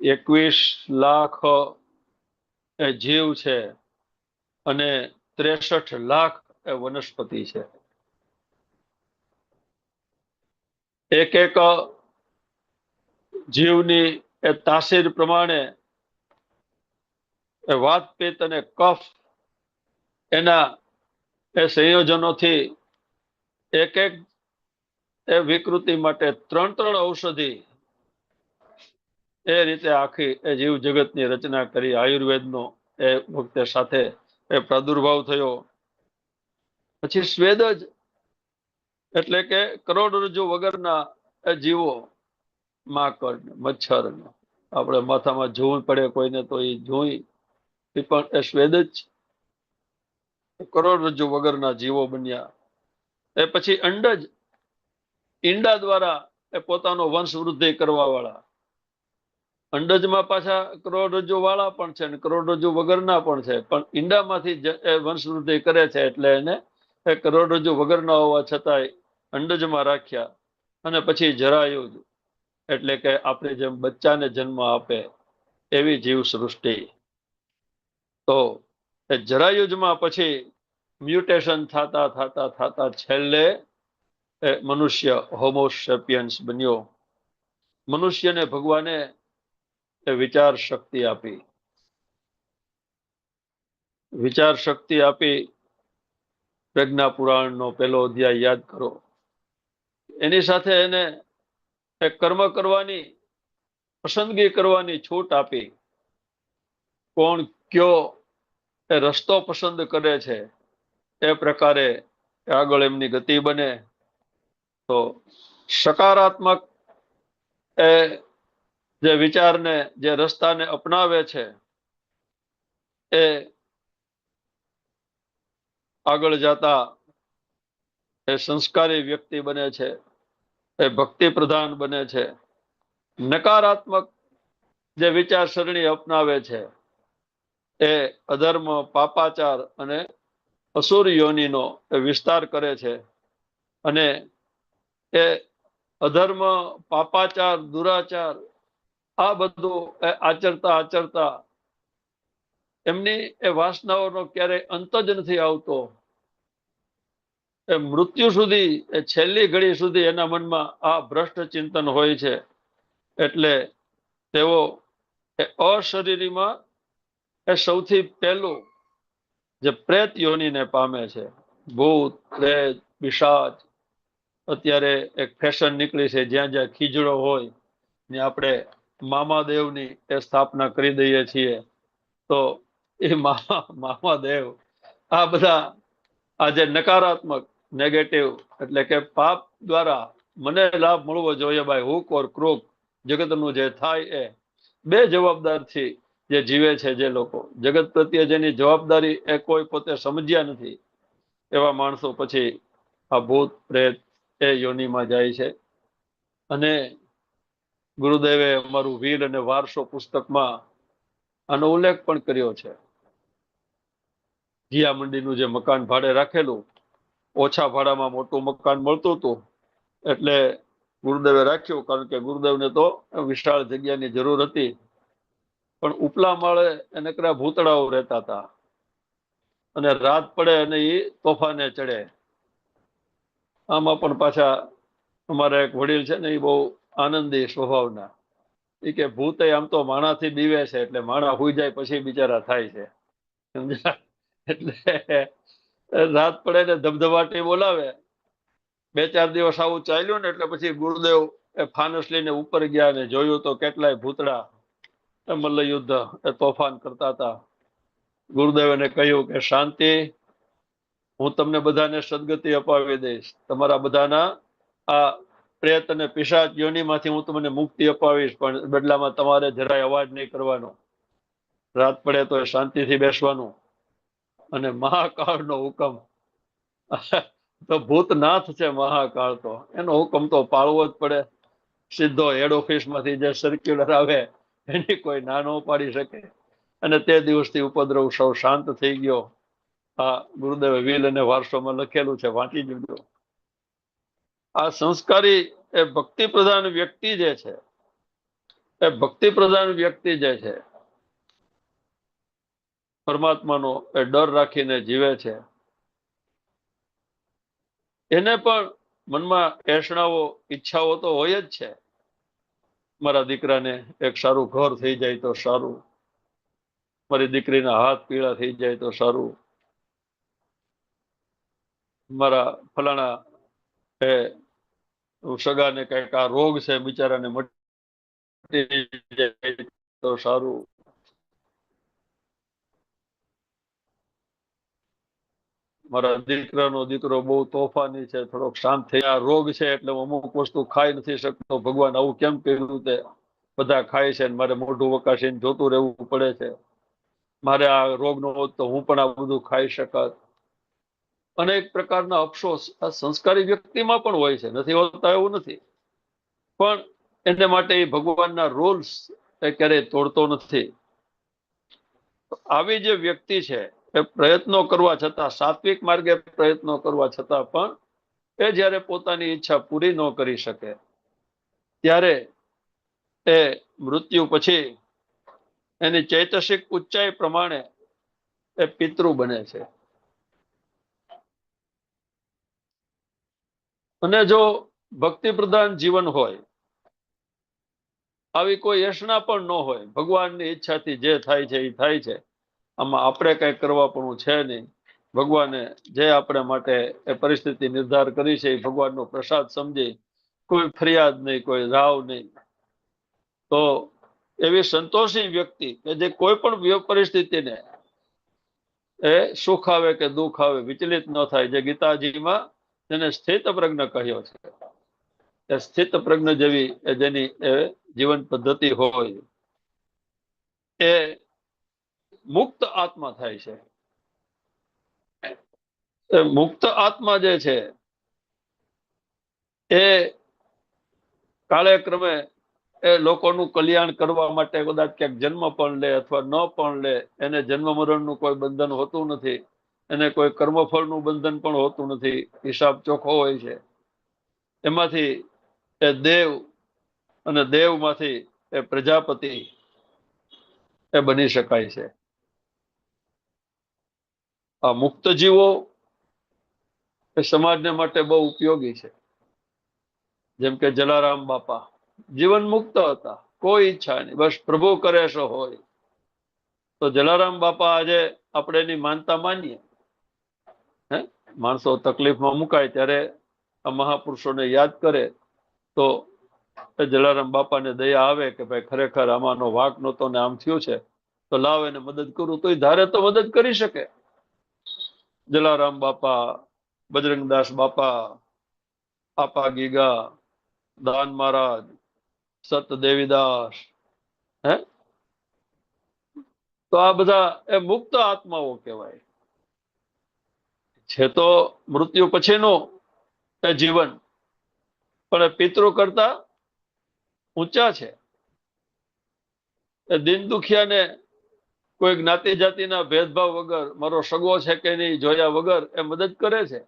21 લાખ એ જીવ છે અને 63 લાખ એ વનસ્પતિ છે. એક એક જીવની એ તાસીર પ્રમાણે એ વાત, પિત્ત અને કફ એના એ સંયોજનોથી એક એક એ વિકૃતિ માટે 3 ઔષધિ એ રીતે આખી એ જીવ જગતની રચના કરી. આયુર્વેદનો એ વખતે સાથે એ પ્રાદુર્ભાવ થયો. પછી સ્વેદજ એટલે કે કરોડરજ્જુ વગરના એ જીવો, માકડ, મચ્છર, આપણે માથામાં જોવું પડે કોઈને તો એ જોઈ, એ પણ એ સ્વેદ જ કરોડરજ્જુ વગરના જીવો બન્યા. એ પછી અંડજ, ઈંડા દ્વારા એ પોતાનો વંશ વૃદ્ધિ કરવા વાળા. અંડજમાં પાછા કરોડરજ્જુ વાળા પણ છે અને કરોડરજ્જુ વગરના પણ છે, પણ ઈંડામાંથી એ વંશ વૃદ્ધિ કરે છે એટલે એને એ કરોડરજ્જુ વગરના હોવા છતાંય અંડજમાં રાખ્યા. અને પછી જરાયુજ એટલે કે આપણે જેમ બચ્ચાને જન્મ આપે એવી જીવ સૃષ્ટિ. તો એ જરાયુજમાં પછી મ્યુટેશન થતા થતા થતા છેલ્લે એ મનુષ્ય હોમોસેપિયન્સ બન્યો. મનુષ્યને ભગવાને એ વિચાર શક્તિ આપી. વિચાર શક્તિ આપી. પ્રજ્ઞા પુરાણનો પહેલો અધ્યાય યાદ કરો. એની સાથે એને એ કર્મ કરવાની, પસંદગી કરવાની છૂટ આપી. કોણ કયો એ રસ્તો પસંદ કરે છે એ પ્રકારે આગળ એમની ગતિ બને. તો સકારાત્મક એ જે વિચારને, જે રસ્તાને અપનાવે છે એ આગળ જતા એ સંસ્કારી વ્યક્તિ બને છે, એ ભક્તિ પ્રધાન બને છે. નકારાત્મક જે વિચારસરણી અપનાવે છે એ અધર્મ, પાપાચાર અને અસુર યોનિનો વિસ્તાર કરે છે. અને એ અધર્મ, પાપાચાર, દુરાચાર આ બધું આચરતા આચરતા એમની એ વાસનાઓનો ક્યારેય અંત જ નથી આવતો. એ મૃત્યુ સુધી, એ છેલ્લી ઘડી સુધી એના મનમાં આ ભ્રષ્ટ ચિંતન હોય છે. એટલે તેઓ એ અશરીરીમાં એ સૌથી પહેલું જે પ્રેત યોનિને પામે છે. ભૂત, પ્રેત, પિશાચ. અત્યારે એક ફેશન નીકળી છે, જ્યાં જ્યાં ખીજડો હોય ને આપણે મામાદેવની એ સ્થાપના કરી દઈએ છીએ. તો એ મામાદેવ આ બધા આ જે નકારાત્મક, નેગેટિવ એટલે કે પાપ દ્વારા મને લાભ મળવો જોઈએ ભાઈ, હુક ઓર ક્રોક જગતનું જે થાય એ બે જવાબદારથી જે જીવે છે, જે લોકો જગત પ્રત્યે જેની જવાબદારી એ કોઈ પોતે સમજ્યા નથી, એવા માણસો પછી આ ભૂત પ્રેત એ યોનિમાં જાય છે. અને ગુરુદેવે અમારું વીર અને વારસો પુસ્તકમાં આનો ઉલ્લેખ પણ કર્યો છે. જીયા મંડીનું જે મકાન ભાડે રાખેલું, ઓછા ભાડામાં મોટું મકાન મળતું હતું એટલે ગુરુદેવે રાખ્યું, કારણ કે ગુરુદેવને તો વિશાળ જગ્યાની જરૂર હતી. પણ ઉપલા માળે નકરા ભૂતડાઓ રહેતા હતા અને રાત પડે અને એ તોફાને ચડે. આમાં પણ પાછા અમારા એક વડીલ છે ને, એ બહુ આનંદી સ્વભાવના. એ કે ભૂત આમ તો માણાથી બીવે છે, એટલે માણા હુઈ જાય પછી બિચારા થાય છે, સમજ્યા? એટલે રાત પડે ને ધબધબાટી બોલાવે. 2-4 દિવસ આવું ચાલ્યું ને એટલે પછી ગુરુદેવ એ ફાનસ લઈને ઉપર ગયા અને જોયું તો કેટલાય ભૂતડા મલ્લયુદ્ધ એ તોફાન કરતા હતા. ગુરુદેવને કહ્યું કે શાંતિ, હું તમને બધાને સદગતિ અપાવી દઈશ. તમારા બધાના આ પ્રેત અને પિશાચ યોનિમાંથી હું તમને મુક્તિ અપાવીશ, પણ બદલામાં તમારે જરાય અવાજ નહીં કરવાનો. રાત પડે તો શાંતિથી બેસવાનું. અને મહાકાળનો હુકમ તો ભૂતનાથ છે મહાકાળ, તો એનો હુકમ તો પાળવો જ પડે. સીધો હેડ ઓફિસ માંથી જે સર્ક્યુલર આવે એની કોઈ ના ન પાડી શકે. અને તે દિવસથી ઉપદ્રવ સૌ શાંત થઈ ગયો. આ ગુરુદેવે વિલ અને વારસોમાં લખેલું છે, વાંચી જજો. આ સંસ્કારી એ ભક્તિ પ્રધાન વ્યક્તિ જે છે, એ ભક્તિ પ્રધાન વ્યક્તિ જે છે, પરમાત્માનો એ ડર રાખીને જીવે છે, એને પણ મનમાં એષણાઓ, ઈચ્છાઓ તો હોય જ છે. મારા દીકરાને એક સારું ઘર થઈ જાય તો સારું, મારી દીકરીના હાથ પીળા થઈ જાય તો સારું, મારા ફલાણા એ સગાને કઈક આ રોગ છે બિચારાને મટી જાય તો સારું. મારા દીકરો બહુ તોફાની છે, થોડોક શાંત થઈ, આ રોગ છે એટલે અમુક વસ્તુ ખાઈ નથી શકતો, ભગવાન આવું કેમ કર્યું? તે બધા ખાય છે, મારે મોઢું વકાશીને જોતું રહેવું પડે છે. મારે આ રોગ નો હોત તો હું પણ આ બધું ખાઈ શકત. અનેક પ્રકારના અફસોસ આ સંસ્કારી વ્યક્તિમાં પણ હોય છે, નથી હોતા એવું નથી. પણ એને માટે ભગવાનના રૂલ્સ એ ક્યારેય તોડતો નથી. આવી જે વ્યક્તિ છે એ પ્રયત્નો કરવા છતાં, સાત્વિક માર્ગે પ્રયત્નો કરવા છતાં પણ એ જ્યારે પોતાની ઈચ્છા પૂરી ન કરી શકે ત્યારે એ મૃત્યુ પછી એની ચૈતસિક ઉચ્ચાઈ પ્રમાણે એ પિતૃ બને છે. અને જો ભક્તિ પ્રધાન જીવન હોય, આવી કોઈ યશના પણ ન હોય, ભગવાનની ઈચ્છાથી જે થાય છે એ થાય છે, આમાં આપણે કઈ કરવા પણ છે નહીં. ભગવાને જે આપણે માટે એ પરિસ્થિતિ નિર્ધાર કરી છે એ ભગવાનનો પ્રસાદ સમજી કોઈ ફરિયાદ નહીં, કોઈ રાવ નહીં. તો એવી સંતોષી વ્યક્તિ કે જે કોઈ પણ પરિસ્થિતિને એ સુખ આવે કે દુઃખ આવે વિચલિત ન થાય, જે ગીતાજીમાં તેને સ્થિત પ્રજ્ઞ કહ્યો છે, એ સ્થિત પ્રજ્ઞ જેવી જેની જીવન પદ્ધતિ હોય, એ મુક્ત આત્મા થાય છે. એ મુક્ત આત્મા જે છે એ કાળે ક્રમે એ લોકોનું કલ્યાણ કરવા માટે કદાચ ક્યાંક જન્મ પણ લે અથવા ન પણ લે, એને જન્મ મરણનું કોઈ બંધન હોતું નથી, એને કોઈ કર્મફળનું બંધન પણ હોતું નથી, હિસાબ ચોખ્ખો હોય છે. એમાંથી એ દેવ અને દેવમાંથી એ પ્રજાપતિ એ બની શકાય છે. આ મુક્ત જીવો એ સમાજને માટે બહુ ઉપયોગી છે. જેમ કે જલારામ બાપા જીવન મુક્ત હતા, કોઈ ઈચ્છા નહીં, બસ પ્રભુ કરે સો હોય. તો જલારામ બાપા આજે આપણે એની માનતા માનીએ, હે માણસો તકલીફમાં મુકાય ત્યારે આ મહાપુરુષોને યાદ કરે તો જલારામ બાપાને દયા આવે કે ભાઈ ખરેખર આમાંનો વાંક નહોતો ને આમ થયું છે, તો લાવ એને મદદ કરું. તો એ ધારે તો મદદ કરી શકે. જલારામ બાપા, બજરંગદાસ બાપા, આપા ગીગા, દાન મહારાજ, સત દેવીદાસ, હે તો આ બધા એ મુક્ત આત્માઓ કહેવાય છે. તો મૃત્યુ પછીનું એ જીવન પણ એ પિતૃ કરતા ઊંચા છે. એ દિન દુખિયાને કોઈ જ્ઞાતિ જાતિના ભેદભાવ વગર, મારો સગો છે કે નહીં જોયા વગર એ મદદ કરે છે.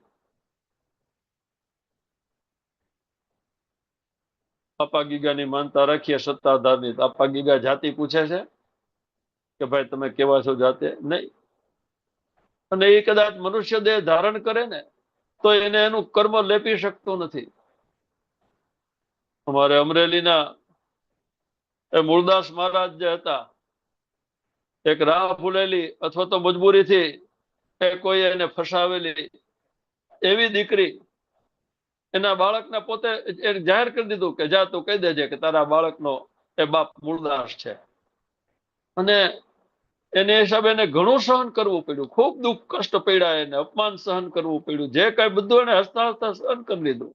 આપા ગીગાની માનતા રાખીએ સત્તાધારની, આપા ગીગા જાતિ પૂછે છે કે ભાઈ તમે કેવા છો જાતે? નહીં. અને એ કદાચ મનુષ્ય દેહ ધારણ કરે ને તો એને એનું કર્મ લેપી શકતું નથી. અમારે અમરેલીના એ મૂળદાસ મહારાજ જે હતા, એક રાહ ભૂલેલી અથવા તો મજબૂરીથી એ કોઈ એને ફસાવેલી એવી દીકરી એના બાળકને પોતે જાહેર કરી દીધું કે જા તું કહી દેજે કે તારા બાળકનો એ બાપ મૂળદાસ છે. અને એને હિસાબે એને ઘણું સહન કરવું પડ્યું, ખૂબ દુઃખ કષ્ટ પડ્યા, એને અપમાન સહન કરવું પડ્યું, જે કઈ બધું એને હસતા હસતા સહન કરી લીધું.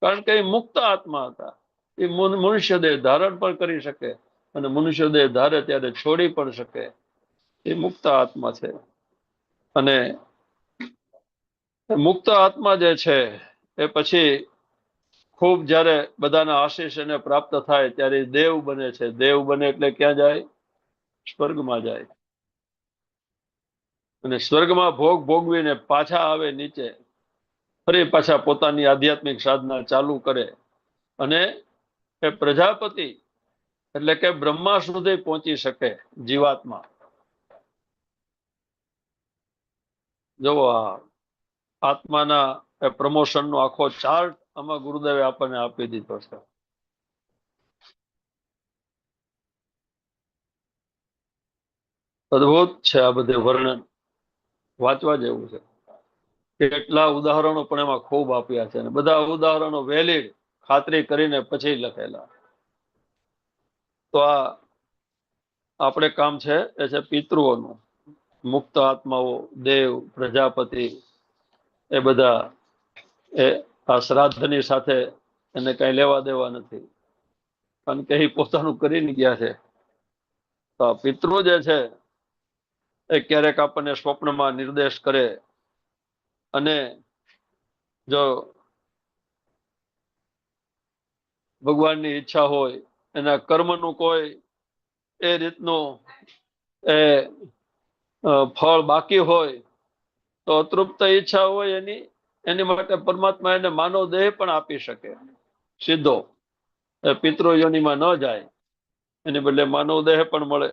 કારણ કે એ મુક્ત આત્મા હતા, એ મનુષ્ય દેહ ધારણ પણ કરી શકે અને મનુષ્ય દેહ ધારે ત્યારે છોડી પણ શકે, એ મુક્ત આત્મા છે. અને મુક્ત આત્મા જે છે એ પછી ખૂબ જ્યારે બધાના આશીષ એને પ્રાપ્ત થાય ત્યારે દેવ બને છે. દેવ બને એટલે ક્યાં જાય? સ્વર્ગમાં જાય. અને સ્વર્ગમાં ભોગ ભોગવીને પાછા આવે નીચે, ફરી પાછા પોતાની આધ્યાત્મિક સાધના ચાલુ કરે અને એ પ્રજાપતિ એટલે કે બ્રહ્મા સુધી પહોંચી શકે જીવાત્મા. જો આ આત્માના પ્રમોશનનો આખો ચાર્ટ આમાં ગુરુદેવે આપણને આપી દીધો છે. અદભુત છે આ બધું વર્ણન, વાંચવા જેવું છે. કેટલા ઉદાહરણો પણ એમાં ખૂબ આપ્યા છે અને બધા ઉદાહરણો વેલિડ ખાતરી કરીને પછી લખેલા. તો આ આપણે કામ છે એ છે પિતૃઓનું. મુક્ત આત્માઓ, દેવ, પ્રજાપતિ, એ બધા એ આ શ્રાદ્ધની સાથે એને કઈ લેવા દેવા નથી, કારણ કે એ પોતાનું કરીને ગયા છે. તો પિતૃ જે છે એ ક્યારેક આપણને સ્વપ્નમાં નિર્દેશ કરે અને જો ભગવાનની ઈચ્છા હોય, એના કર્મનું કોઈ એ રીતનું એ ફળ બાકી હોય તો અતૃપ્ત ઈચ્છા હોય એની માટે પરમાત્મા એને માનવ દેહ પણ આપી શકે સીધો. પિતૃયોનીમાં ન જાય, એની બદલે માનવ દેહ પણ મળે.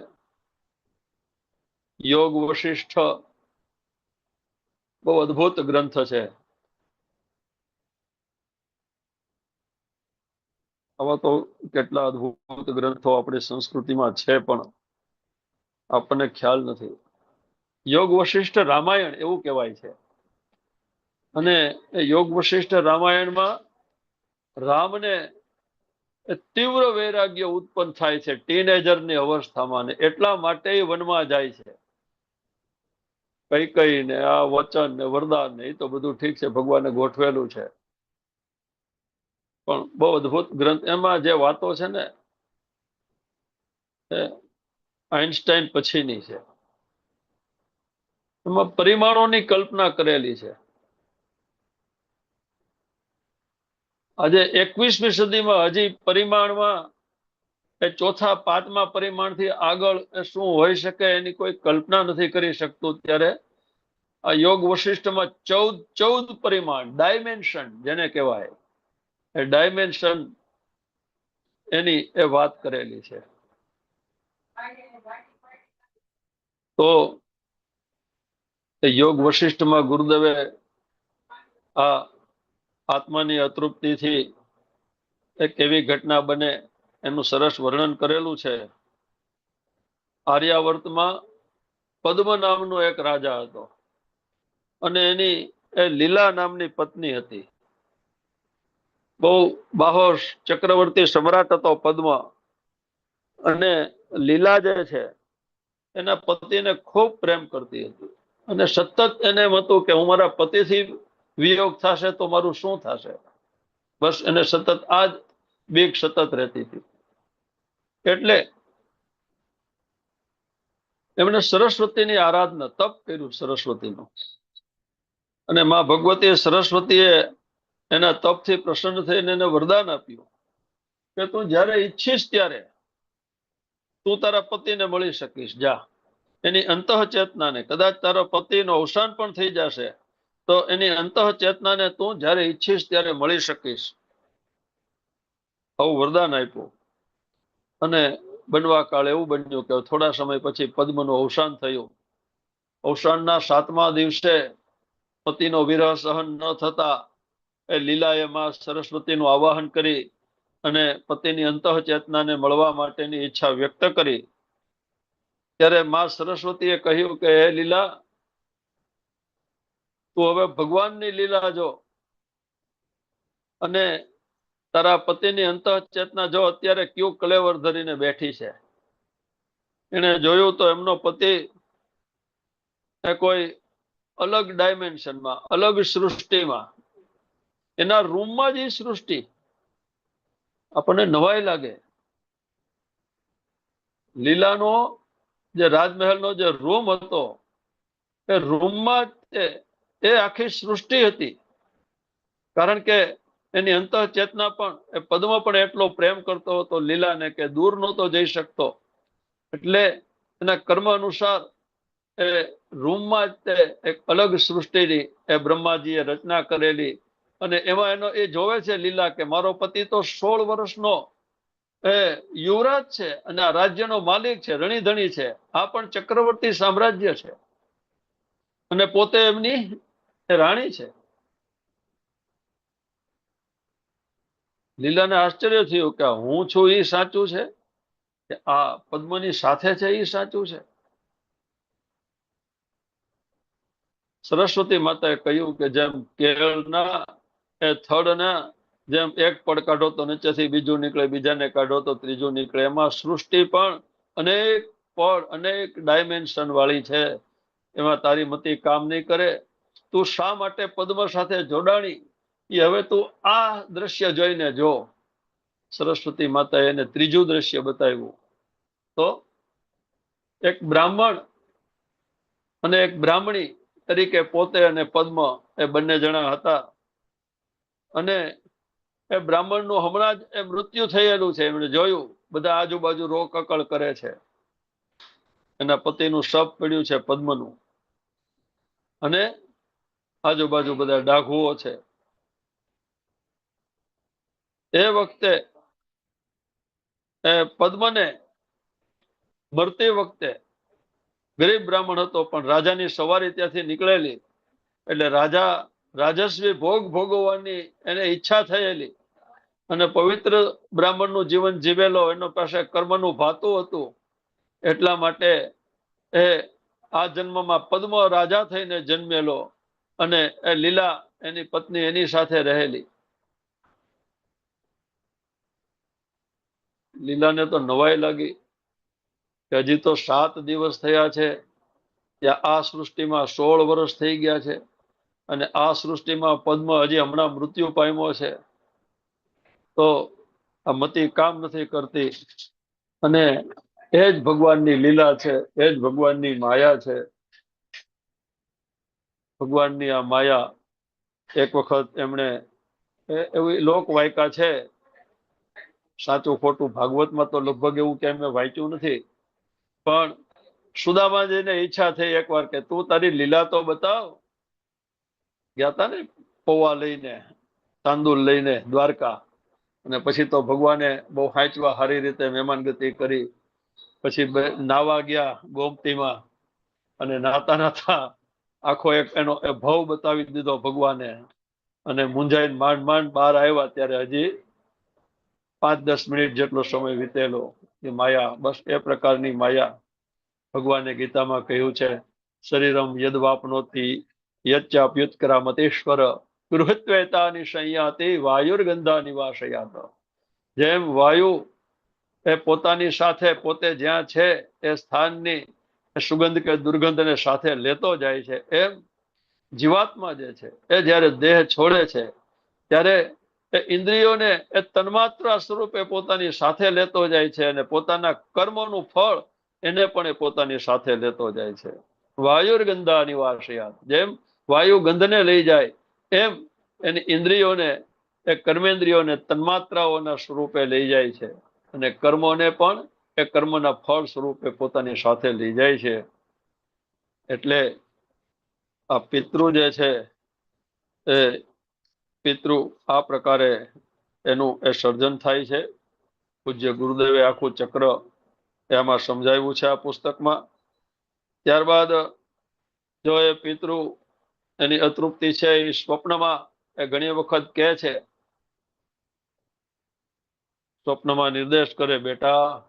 યોગ વશિષ્ઠ બહુ અદ્ભુત ગ્રંથ છે. આવા તો કેટલા અદ્ભુત ગ્રંથો આપણી સંસ્કૃતિમાં છે પણ આપણને ખ્યાલ નથી. યોગ વશિષ્ઠ રામાયણ એવું કહેવાય છે. અને એ યોગ વશિષ્ઠ રામાયણમાં રામને તીવ્ર વૈરાગ્ય ઉત્પન્ન થાય છે ટીનેજરની અવસ્થામાં, ને એટલા માટે વનમાં જાય છે. કઈ ને આ વચન ને વરદાન ને એ તો બધું ઠીક છે, ભગવાને ગોઠવેલું છે, પણ બહુ અદ્ભુત ગ્રંથ. એમાં જે વાતો છે ને એ આઇન્સ્ટાઈન પછીની છે. એમાં પરિમાણોની કલ્પના કરેલી છે. આજે 21મી સદીમાં હજી પરિમાણમાં એ ચોથા પાંચમા પરિમાણથી આગળ શું હોઈ શકે એની કોઈ કલ્પના નથી કરી શકતું. ત્યારે આ યોગ વશિષ્ઠમાં 14 પરિમાણ, ડાયમેન્શન જેને કહેવાય, એ ડાયમેન્શન એની એ વાત કરેલી છે. તો યોગ વશિષ્ઠમાં ગુરુદેવે આ આત્માની અતૃપ્તિથી એક એવી ઘટના બને એનું સરસ વર્ણન કરેલું છે. આર્યાવર્તમાં પદ્મ નામનો એક રાજા હતો અને એની એ લીલા નામની પત્ની હતી. બહુ બાહોશ ચક્રવર્તી સમ્રાટ હતો પદ્મ. અને લીલા જે છે એના પતિને ખૂબ પ્રેમ કરતી હતી અને સતત એને એમ હતું કે હું મારા પતિથી વિયોગ થશે તો મારું શું થશે. બસ એને સતત આ જ બીક સતત રહેતી હતી. એટલે એમણે સરસ્વતીની આરાધના, તપ કર્યું સરસ્વતીનું. અને માં ભગવતી સરસ્વતીએ એના તપથી પ્રસન્ન થઈને એને વરદાન આપ્યું કે તું જ્યારે ઈચ્છીશ ત્યારે તું તારા પતિને મળી શકીશ. જા, એની અંતઃચેતનાને, કદાચ તારા પતિનું અવસાન પણ થઈ જશે તો એની અંતઃચેતનાને તું જ્યારે ઈચ્છીશ ત્યારે મળી શકીશ. આવું વરદાન આપ્યું. અને બનવા કાળ એવું બન્યું કે થોડા સમય પછી પદ્મનું અવસાન થયું. અવસાનના 7મા દિવસે પતિનો વિરહ સહન ન થતા એ લીલાએ માં સરસ્વતીનું આવાહન કરી અને પતિની અંતઃચેતનાને મળવા માટેની ઈચ્છા વ્યક્ત કરી. ત્યારે માં સરસ્વતીએ કહ્યું કે હે લીલા, તું હવે ભગવાનની લીલા જો અને તારા પતિની અંતઃચેતના જો અત્યારે ક્યુ કલેવર ધરીને બેઠી છે. એને જોયું તો એમનો પતિ એ કોઈ અલગ ડાયમેન્શનમાં, અલગ સૃષ્ટિમાં, એના રૂમમાં જ એ સૃષ્ટિ. આપણને નવાઈ લાગે. લીલાનો જે રાજમહેલનો જે રૂમ હતો એ રૂમમાં એ આખી સૃષ્ટિ હતી. કારણ કે એની અંતઃચેતના પણ એ પદ્મ પણ એટલો પ્રેમ કરતો હતો લીલાને કે દૂર નહોતો જઈ શકતો. એટલે એના કર્મ અનુસાર એ રૂમમાં જ તે એક અલગ સૃષ્ટિની એ બ્રહ્માજીએ રચના કરેલી. અને એમાં એનો એ જોવે છે લીલા કે મારો પતિ તો 16 વર્ષનો એ યુવરાજ છે અને આ રાજ્યનો માલિક છે, રણીધણી છે, આ પણ ચક્રવર્તી સામ્રાજ્ય છે અને પોતે એમની રાણી છે. લીલાને આશ્ચર્ય થયું કે હું છું એ સાચું છે કે આ પદ્મની સાથે છે એ સાચું છે. સરસ્વતી માતાએ કહ્યું કે જેમ કેળના એ થડના જેમ એક પડ કાઢો તો નીચેથી બીજું નીકળે, બીજાને કાઢો તો ત્રીજું નીકળે, એમાં સૃષ્ટિ પણ અનેક પડ અનેક ડાયમેન્શન વાળી છે. એમાં તારી મતિ કામ નહીં કરે. તું શા માટે પદ્મ સાથે જોડાણી એ હવે તું આ દ્રશ્ય જોઈને જો. સરસ્વતી માતાએ એને ત્રીજું દ્રશ્ય બતાવ્યું. તો એક બ્રાહ્મણ અને એક બ્રાહ્મણી તરીકે પોતે અને પદ્મ એ બંને જણા હતા. અને એ બ્રાહ્મણનું હમણાં જ એ મૃત્યુ થયેલું છે. એમણે જોયું બધા આજુબાજુ રો કકળ કરે છે. એના પતિનું શબ પડ્યું છે પદ્મનું, અને આજુબાજુ બધા ડાઘુઓ છે. એ વખતે એ પદ્મને મરતી વખતે ગરીબ બ્રાહ્મણ હતો પણ રાજાની સવારી ત્યાંથી નીકળેલી એટલે રાજસ્વી ભોગ ભોગવવાની એને ઈચ્છા થયેલી અને પવિત્ર બ્રાહ્મણનું જીવન જીવેલો એનો પાસે કર્મનું ભાતું હતું. એટલા માટે એ આ જન્મમાં પદ્મ રાજા થઈને જન્મેલો અને એ લીલા એની પત્ની એની સાથે રહેલી. લીલાને તો નવાઈ લાગી કે હજી તો 7 દિવસ થયા છે, ત્યાં આ સૃષ્ટિમાં 16 વર્ષ થઈ ગયા છે અને આ સૃષ્ટિમાં પદ્મ હજી હમણાં મૃત્યુ પામ્યો છે. તો આ મતિ કામ નથી કરતી. અને એ જ ભગવાનની લીલા છે, એ જ ભગવાનની માયા છે. ભગવાનની આ માયા એક વખત એમણે એવી લોકવાયકા છે, સાચું ખોટું ભાગવતમાં તો લગભગ એવું કે મેં વાંચ્યું નથી, પણ સુદામાજીને ઈચ્છા થઈ એકવાર કે તું તારી લીલા તો બતાવ. ગયા તા ને પૌવા લઈને, તાંદુલ લઈને દ્વારકા, અને પછી તો ભગવાને બહુ હાંચવા સારી રીતે મહેમાનગતિ કરી. પછી નાવા ગયા ગોમતીમાં અને નાતા નાતા આખો એક એનો ભાવ બતાવી દીધો ભગવાને. અને મુંજાઈને માંડ માંડ બહાર આવ્યા ત્યારે હજી 5-10 મિનિટ જેટલો સમય વીતેલો. એ માયા, બસ એ પ્રકારની માયા. ભગવાને ગીતામાં કહ્યું છે, શરીરમ યદવાપનોતિ યચ્ચાપ્યુત્ક્રામતેશ્વર ગૃહત્વેતાની સંયાતિ વાયુર્ગંધા નિવાસયાત. જેમ વાયુ એ પોતાની સાથે પોતે જ્યાં છે એ સ્થાનની સુગંધ કે દુર્ગંધને સાથે લેતો જાય છે, એમ જીવાત્મા જે છે એ જ્યારે દેહ છોડે છે ત્યારે એ ઇન્દ્રિયોને એ તન્માત્રા સ્વરૂપે પોતાની સાથે લેતો જાય છે અને પોતાના કર્મોનું ફળ એને પણ એ પોતાની સાથે લેતો જાય છે. વાયુર્ગંધા નિવાસયાત. જેમ વાયુ ગંધને લઈ જાય એમ એની ઇન્દ્રિયોને એ કર્મેન્દ્રિયોને તન્માત્રાઓના સ્વરૂપે લઈ જાય છે અને કર્મોને પણ એ કર્મના ફળ સ્વરૂપે પોતાની સાથે લઈ જાય છે. એટલે આ પિતૃ જે છે એ પિતૃ આ પ્રકારે એનું એ સર્જન થાય છે. પૂજ્ય ગુરુદેવે આખું ચક્ર એમાં સમજાવ્યું છે આ પુસ્તકમાં. ત્યારબાદ જો એ પિતૃ એની અતૃપ્તિ છે એ સ્વપ્નમાં એ ઘણી વખત કહે છે, સ્વપ્નમાં નિર્દેશ કરે, બેટા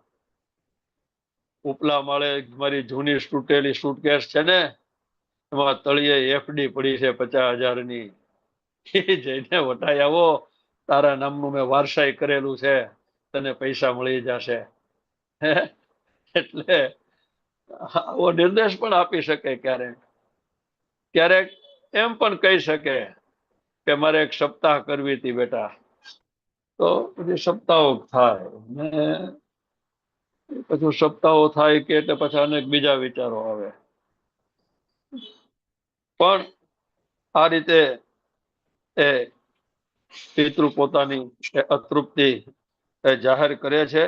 ઉપલા માળે મારી જૂની તૂટેલી સુટકેસ છે ને, એમાં તળિયે એફડી પડી છે 50,000ની, જઈને વટાઈ આવો, તારા નામનું મેં વારસાઈ કરેલું છે, તને પૈસા મળી જશે. એટલે આવો નિર્દેશ પણ આપી શકે. ક્યારેક ક્યારેક એમ પણ કહી શકે કે મારે એક સપ્તાહ કરવી હતી બેટા, તો પછી સપ્તાહો થાય ને પછી સપ્તાહો થાય કે એટલે પછી અનેક બીજા વિચારો આવે. પણ આ રીતે એ પિતૃ પોતાની અતૃપ્તિ જાહેર કરે છે.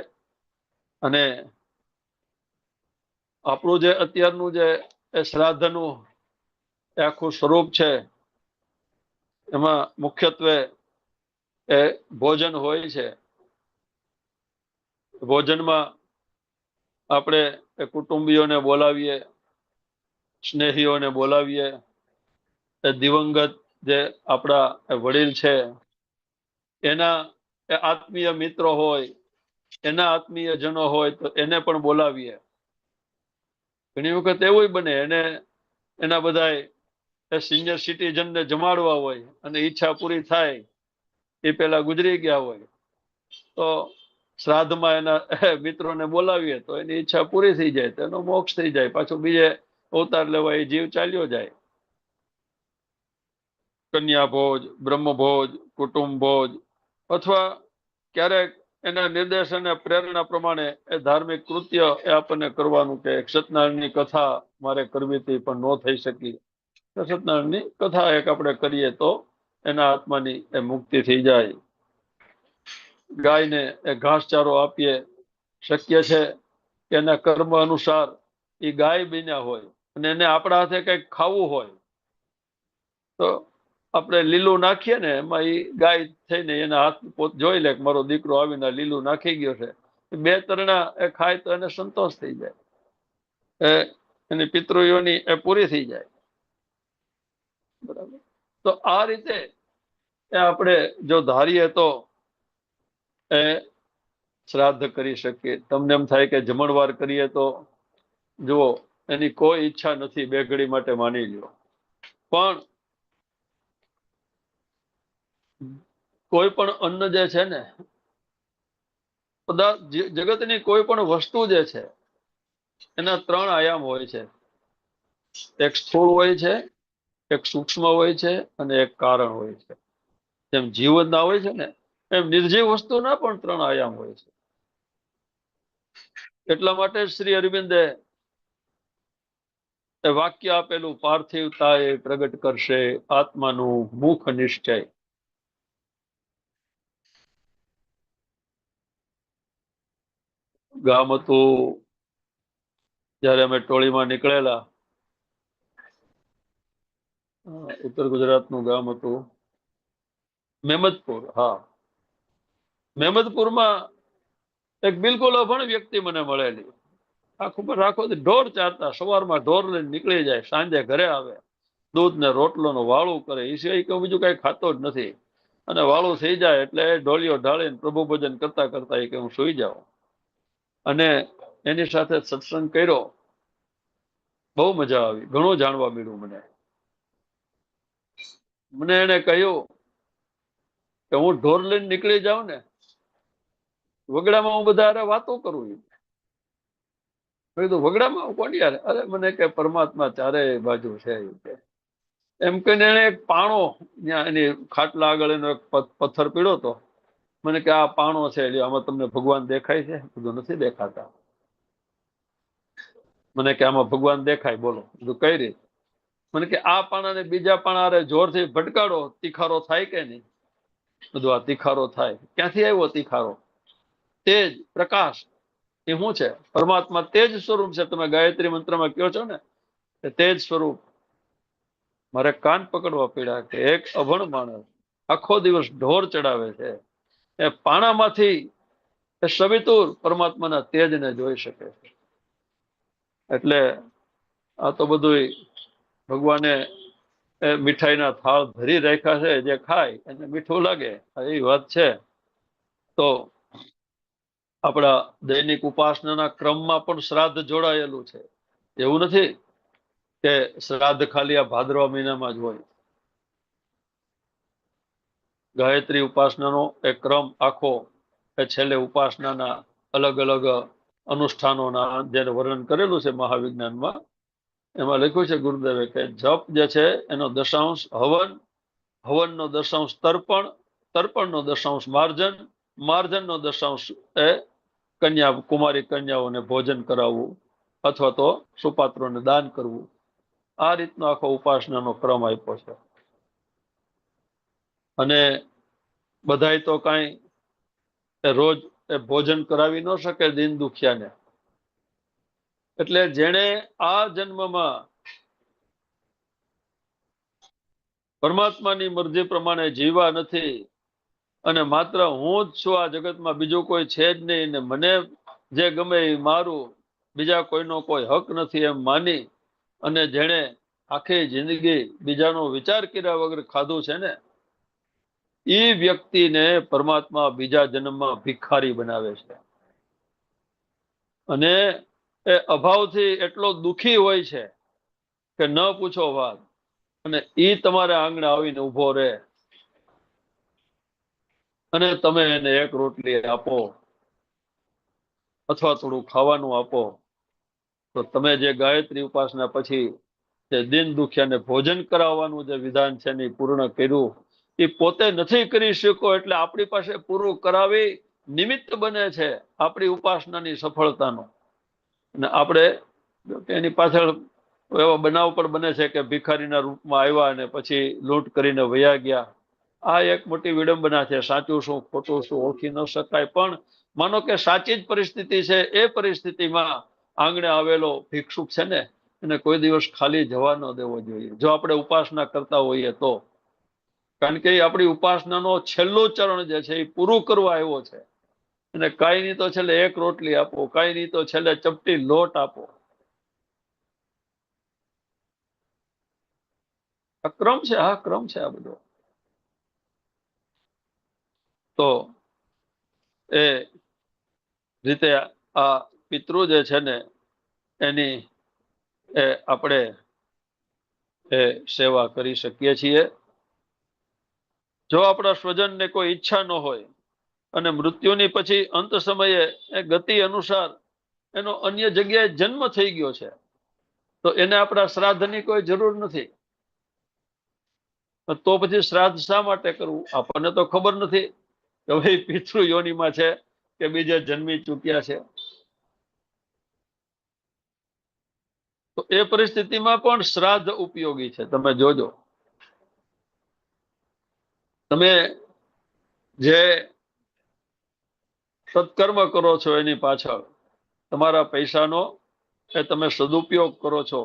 અને આપણું જે અત્યારનું જે શ્રાદ્ધનું આખું સ્વરૂપ છે એમાં મુખ્યત્વે એ ભોજન હોય છે. ભોજનમાં આપણે કુટુંબીઓને બોલાવીએ, સ્નેહીઓને બોલાવીએ, દિવંગત જે આપણા વડીલ છે એના આત્મીય મિત્રો હોય, એના આત્મીય જનો હોય તો એને પણ બોલાવીએ. ઘણી વખત એવું બને એને એના બધા સિનિયર સિટીઝનને જમાડવા હોય અને ઈચ્છા પૂરી થાય એ પેલા ગુજરી ગયા હોય તો શ્રાદ્ધમાં એના મિત્રોને બોલાવીએ તો એની ઈચ્છા પૂરી થઈ જાય, તો એનો મોક્ષ થઈ જાય, પાછું બીજે અવતાર લેવા એ જીવ ચાલ્યો જાય. કન્યા ભોજ, બ્રહ્મભોજ, કુટુંબ ભોજ, અથવા ક્યારેક એના નિર્દેશ અને પ્રેરણા પ્રમાણે એ ધાર્મિક કૃત્ય એ આપણને કરવાનું કે સત્યનારાયણની કથા મારે કરવી હતી પણ ન થઈ શકી, તો સત્યનારાયણની કથા એક આપણે કરીએ તો એના આત્માની એ મુક્તિ થઈ જાય. ગાયને એ ઘાસચારો આપીએ, શક્ય છે કે એના કર્મ અનુસાર એ ગાય બન્યા હોય અને એને આપણા હાથે કંઈક ખાવું હોય તો આપણે લીલું નાખીએ ને એમાં એ ગાય થઈને એના હાથ જોઈ લે કે મારો દીકરો આવીને લીલું નાખી ગયો છે, બે તરણા એ ખાય તો એને સંતોષ થઈ જાય, એની પિતૃયોની એ પૂરી થઈ જાય. બરાબર. તો આ રીતે એ આપણે જો ધારીએ તો એ શ્રાદ્ધ કરી શકીએ. તમને એમ થાય કે જમણવાર કરીએ તો જુઓ એની કોઈ ઈચ્છા નથી, બે ઘડી માટે માની લ્યો, પણ કોઈ પણ અન્ન જે છે ને, પદાર્થ જગતની કોઈ પણ વસ્તુ જે છે એના ત્રણ આયામ હોય છે. એક સ્થૂળ હોય છે, એક સૂક્ષ્મ હોય છે અને એક કારણ હોય છે. જેમ જીવનના હોય છે ને એમ નિર્જીવ વસ્તુના પણ ત્રણ આયામ હોય છે. એટલા માટે શ્રી અરવિંદે વાક્ય આપેલું, પાર્થિવતા એ પ્રગટ કરશે આત્માનું મુખ નિશ્ચય. ગામ હતું, જયારે અમે ટોળીમાં નીકળેલા, ઉત્તર ગુજરાતનું ગામ હતું મેમદપુર. હા, મેમદપુરમાં એક બિલકુલ અભણ વ્યક્તિ મને મળેલી. આખો ઢોર ચારતા, સવારમાં ઢોર લઈને નીકળી જાય, સાંજે ઘરે આવે, દૂધ ને રોટલો નો વાળું કરે, એ સિવાય કે બીજું કઈ ખાતો જ નથી. અને વાળું થઈ જાય એટલે ઢોલિયો ઢાળીને પ્રભુ ભજન કરતા કરતા એ કે હું સુઈ જાઉં. અને એની સાથે સત્સંગ કર્યો, બહુ મજા આવી, ઘણું જાણવા મળ્યું મને. મને એને કહ્યું કે હું ઢોર લઈને નીકળી જાઉં ને, વગડામાં હું બધા અરે વાતો કરું. કીધું વગડામાં કોની યાર? અરે મને કે પરમાત્મા ચારે બાજુ છે એમ કહીને એને એક પાણો ત્યાં એની ખાટલા આગળ એનો એક પથ્થર પીડ્યો હતો. મને કે આ પાણો છે, આમાં તમને ભગવાન દેખાય છે? બધું નથી દેખાતા. મને કે આમાં ભગવાન દેખાય, બોલો. બધું કઈ રીતે? મને કે આ પાણાને બીજા પાણા જોરથી ભટકાડો, તીખારો થાય કે નહીં? બધું આ તીખારો થાય. ક્યાંથી આવ્યો તીખારો? તેજ, પ્રકાશ. એ શું છે? પરમાત્મા તેજ સ્વરૂપ છે. તમે ગાયત્રી મંત્રમાં કહો છો ને તેજ સ્વરૂપ. મારે કાન પકડવા પડ્યા કે એક અભણ માણસ આખો દિવસ ઢોર ચડાવે છે, એ પાણામાંથી એ સવિતુર પરમાત્માના તેજને જોઈ શકે છે. એટલે આ તો બધું ભગવાને મીઠાઈના થાળ ભરી રાખ્યા છે, જે ખાય એને મીઠું લાગે, એ વાત છે. તો આપણા દૈનિક ઉપાસનાના ક્રમમાં પણ શ્રાદ્ધ જોડાયેલું છે. એવું નથી કે શ્રાદ્ધ ખાલી આ ભાદરવા મહિનામાં જ હોય. ગાયત્રી ઉપાસનાનો એક ક્રમ આખો, એ છેલ્લે ઉપાસનાના અલગ અલગ અનુષ્ઠાનોના જેને વર્ણન કરેલું છે મહાવિજ્ઞાનમાં, એમાં લખ્યું છે ગુરુદેવે કે જપ જે છે એનો દશાંશ હવન, હવનનો દશાંશ તર્પણ, તર્પણનો દશાંશ માર્જન, માર્જનનો દશાંશ એ કન્યા કુમારી કન્યાઓને ભોજન કરાવવું અથવા તો સુપાત્રોને દાન કરવું, આ રીતનો આખો ઉપાસનાનો ક્રમ આપ્યો છે. અને બધાય તો કાંઈ રોજ ભોજન કરાવી ન શકે દીન દુખિયાને. એટલે જેણે આ જન્મમાં પરમાત્માની મરજી પ્રમાણે જીવા નથી અને માત્ર હું જ છું આ જગતમાં, બીજું કોઈ છે જ નહીં, ને મને જે ગમે એ મારું, બીજા કોઈનો કોઈ હક નથી એમ માની અને જેણે આખી જિંદગી બીજાનો વિચાર કર્યા વગર ખાધું છે ને, એ વ્યક્તિને પરમાત્મા બીજા જન્મમાં ભિખારી બનાવે છે. અને એ અભાવથી એટલો દુખી હોય છે કે ન પૂછો વાત. અને એ તમારે આંગણે આવીને ઉભો રહે અને તમે એને એક રોટલી આપો અથવા થોડું ખાવાનું આપો, તો તમે જે ગાયત્રી ઉપાસના પછી જે દિન દુખિયાને ભોજન કરાવવાનું જે વિધાન છે ને પૂર્ણ કર્યું, એ પોતે નથી કરી શકો એટલે આપણી પાસે પૂરું કરાવી નિમિત્ત બને છે આપણી ઉપાસનાની સફળતાનો. અને આપણે એની પાછળ એવા બનાવ પણ બને છે કે ભિખારીના રૂપમાં આવ્યા અને પછી લૂંટ કરીને વયા ગયા. આ એક મોટી વિડંબના છે. સાચું શું ખોટું શું ઓળખી ન શકાય. પણ માનો કે સાચી જ પરિસ્થિતિ છે, એ પરિસ્થિતિમાં આંગણે આવેલો ભિક્ષુક છે ને એને કોઈ દિવસ ખાલી જવા ન દેવો જોઈએ, જો આપણે ઉપાસના કરતા હોઈએ તો. કારણ કે આપણી ઉપાસનાનો છેલ્લું ચરણ જે છે એ પૂરું કરવા આવ્યો છે. અને કાંઈ નહીં તો છેલ્લે એક રોટલી આપો, કાંઈ નહીં તો છેલ્લે ચપટી લોટ આપો. આ ક્રમ છે, આ ક્રમ છે આ બધો. તો એ રીતે આ પિતૃ જે છે ને એની આપણે સેવા કરી શકીએ છીએ. જો આપણા સ્વજનને કોઈ ઈચ્છા ન હોય અને મૃત્યુની પછી અંત સમયે એ ગતિ અનુસાર એનો અન્ય જગ્યાએ જન્મ થઈ ગયો છે, તો એને આપણા શ્રાદ્ધની કોઈ જરૂર નથી. તો પછી શ્રાદ્ધ શા માટે કરવું? આપણને તો ખબર નથી કે ભાઈ પિતૃ યોનિમાં છે કે બીજે જન્મી ચૂક્યા છે. તો એ પરિસ્થિતિમાં પણ શ્રાદ્ધ ઉપયોગી છે. તમે જોજો, તમે જે સત્કર્મ કરો છો એની પાછળ તમારા પૈસાનો તમે સદુપયોગ કરો છો.